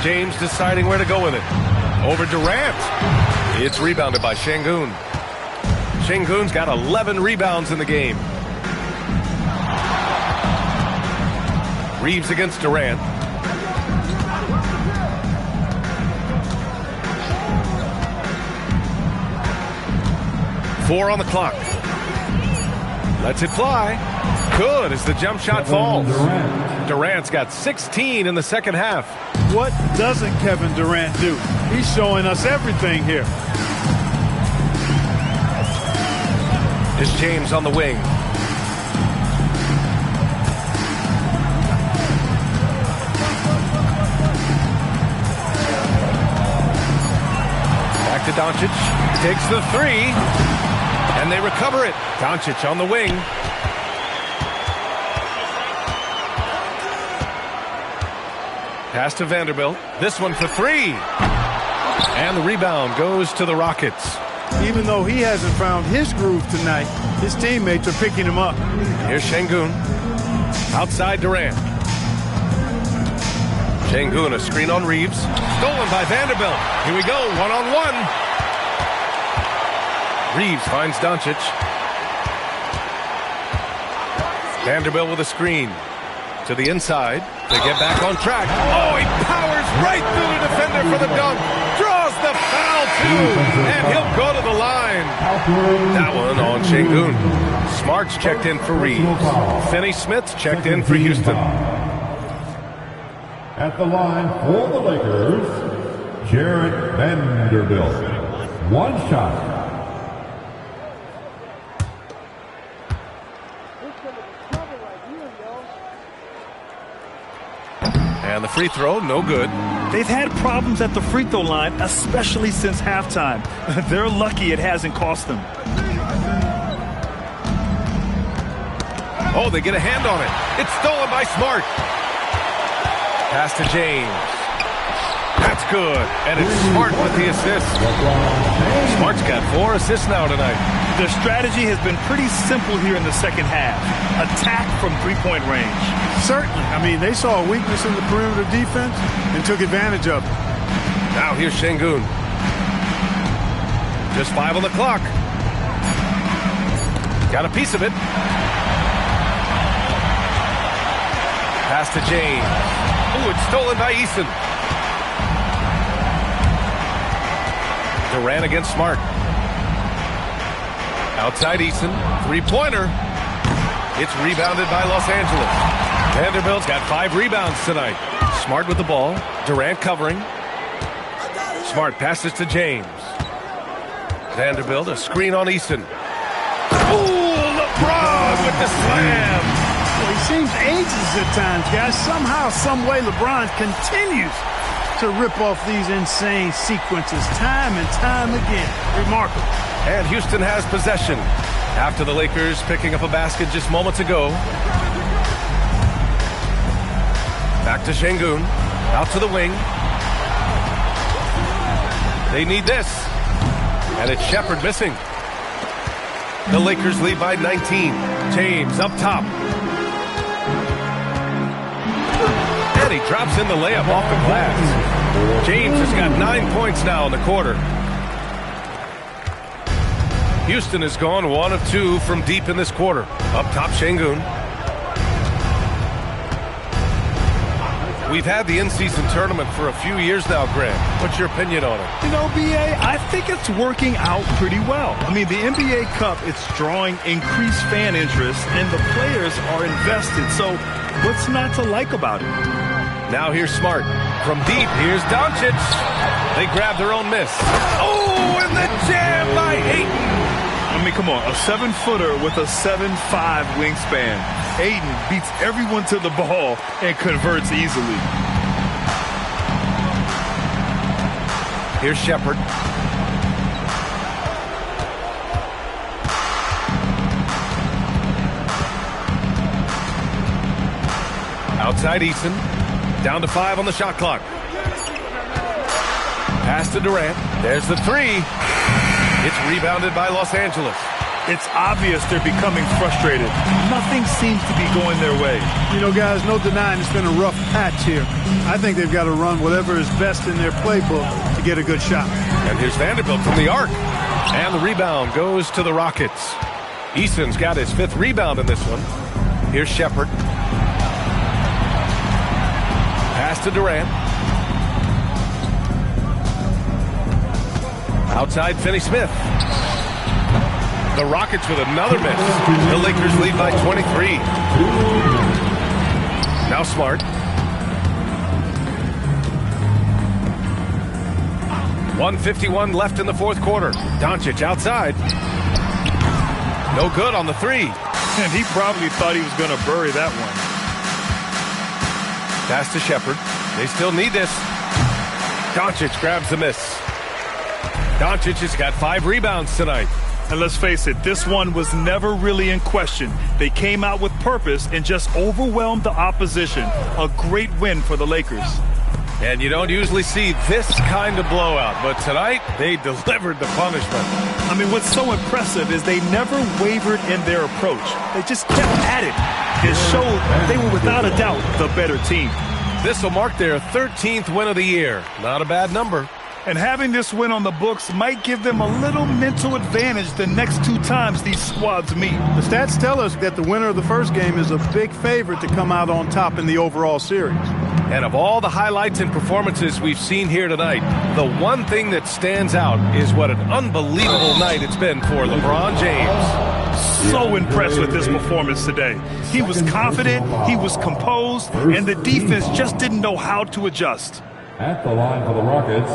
James deciding where to go with it. Over Durant. It's rebounded by Şengün. Şengün's got 11 rebounds in the game. Reeves against Durant. Four on the clock. Lets it fly. Good as the jump shot falls. Durant's got 16 in the second half. What doesn't Kevin Durant do? He's showing us everything here. Is James on the wing. Back to Doncic. Takes the 3. And they recover it. Doncic on the wing. Pass to Vanderbilt. This one for 3. And the rebound goes to the Rockets. Even though he hasn't found his groove tonight, his teammates are picking him up. Here's Şengün. Outside Durant. Şengün, a screen on Reeves. Stolen by Vanderbilt. Here we go, one-on-one. Reeves finds Doncic. Vanderbilt with a screen. To the inside. They get back on track. Oh, he powers right through the defender for the dunk. Draws the foul, too. And he'll go to the line. That one on Şengün. Smart's checked in for Reeves. Finney-Smith's checked in for Houston. At the line for the Lakers, Jarred Vanderbilt. One shot. And the free throw, no good. They've had problems at the free throw line, especially since halftime. They're lucky it hasn't cost them. Oh, they get a hand on it. It's stolen by Smart. Pass to James. That's good. And it's Smart with the assist. Smart's got 4 assists now tonight. The strategy has been pretty simple here in the second half. Attack from three-point range. Certainly. I mean, they saw a weakness in the perimeter defense and took advantage of it. Now here's Şengün. Just 5 on the clock. Got a piece of it. Pass to James. Ooh, it's stolen by Eason. Durant against Smart. Outside Eason. Three-pointer. It's rebounded by Los Angeles. Vanderbilt's got 5 rebounds tonight. Smart with the ball. Durant covering. Smart passes to James. Vanderbilt, a screen on Eason. Ooh, LeBron with the slam. Well, he seems ageless at times, guys. Somehow, some way, LeBron continues to rip off these insane sequences time and time again. Remarkable. And Houston has possession after the Lakers picking up a basket just moments ago. Back to Şengün. Out to the wing. They need this. And it's Shepherd missing. The Lakers lead by 19. James up top. And he drops in the layup off the glass. James has got 9 points now in the quarter. Houston has gone 1 of 2 from deep in this quarter. Up top, Şengün. We've had the in-season tournament for a few years now, Grant. What's your opinion on it? You know, B.A., I think it's working out pretty well. I mean, the NBA Cup, it's drawing increased fan interest, and the players are invested. So what's not to like about it? Now here's Smart. From deep, here's Doncic. They grab their own miss. Oh, and the jam by Ayton. I mean, come on, a 7-footer with a 7'5" wingspan. Ayton beats everyone to the ball and converts easily. Here's Shepherd. Outside Eason. Down to 5 on the shot clock. Pass to Durant. There's the 3. It's rebounded by Los Angeles. It's obvious they're becoming frustrated. Nothing seems to be going their way. You know, guys, no denying it's been a rough patch here. I think they've got to run whatever is best in their playbook to get a good shot. And here's Vanderbilt from the arc. And the rebound goes to the Rockets. Eason's got his 5th rebound in this one. Here's Shepherd. Pass to Durant. Outside Finney-Smith. The Rockets with another miss. The Lakers lead by 23. Now Smart. .151 left in the 4th quarter. Doncic outside. No good on the 3. And he probably thought he was going to bury that one. Pass to Shepherd. They still need this. Doncic grabs the miss. Doncic has got 5 rebounds tonight. And let's face it, this one was never really in question. They came out with purpose and just overwhelmed the opposition. A great win for the Lakers. And you don't usually see this kind of blowout, but tonight they delivered the punishment. I mean, what's so impressive is they never wavered in their approach. They just kept at it. It showed they were without a doubt the better team. This will mark their 13th win of the year. Not a bad number. And having this win on the books might give them a little mental advantage the next 2 times these squads meet. The stats tell us that the winner of the first game is a big favorite to come out on top in the overall series. And of all the highlights and performances we've seen here tonight, the one thing that stands out is what an unbelievable night it's been for LeBron James. So impressed with this performance today. He was confident, he was composed, and the defense just didn't know how to adjust. At the line for the Rockets,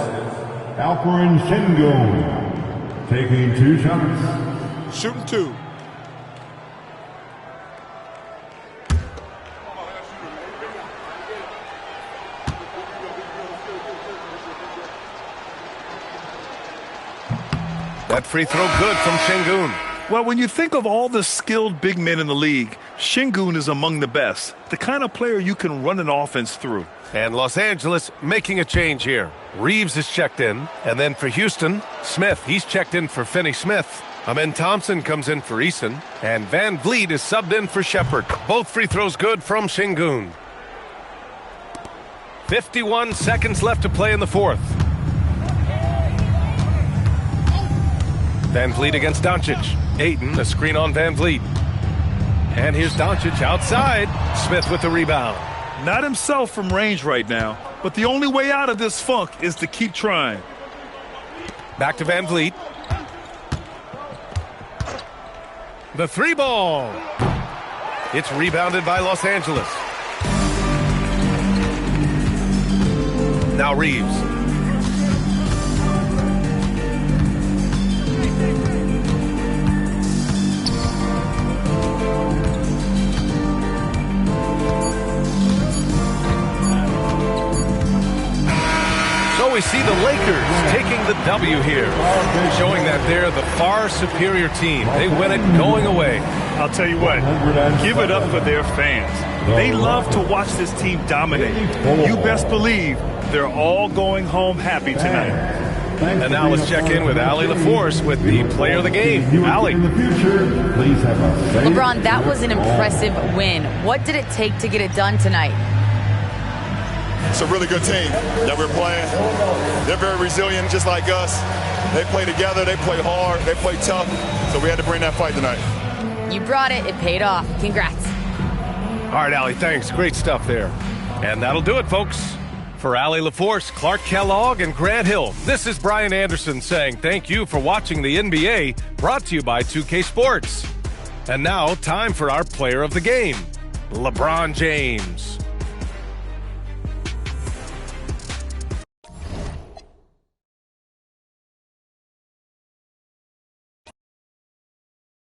Alperen Şengün, taking 2 shots. Shooting 2. That free throw good from Şengün. Well, when you think of all the skilled big men in the league, Şengün is among the best, the kind of player you can run an offense through. And Los Angeles making a change here. Reeves is checked in. And then for Houston, Smith. He's checked in for Finney Smith. Amen Thompson comes in for Eason. And Van Vliet is subbed in for Shepard. Both free throws good from Şengün. 51 seconds left to play in the fourth. Van Vliet against Doncic. Ayton, a screen on Van Vliet. And here's Doncic outside. Smith with the rebound. Not himself from range right now, but the only way out of this funk is to keep trying. Back to Van Vliet. The three ball. It's rebounded by Los Angeles. Now Reeves. So we see the Lakers taking the W here, showing that they're the far superior team. They win it going away. I'll tell you what, give it up for their fans. They love to watch this team dominate. You best believe they're all going home happy tonight. And now let's check in with Allie LaForce with the player of the game. Allie. LeBron, that was an impressive win. What did it take to get it done tonight? It's a really good team that we're playing. They're very resilient, just like us. They play together, they play hard, they play tough, so we had to bring that fight tonight. You brought it. It paid off. Congrats. All right, Allie, thanks. Great stuff there. And that'll do it, folks. For Allie LaForce, Clark Kellogg, and Grant Hill, this is Brian Anderson saying thank you for watching the NBA, brought to you by 2K Sports. And now, time for our player of the game, LeBron James.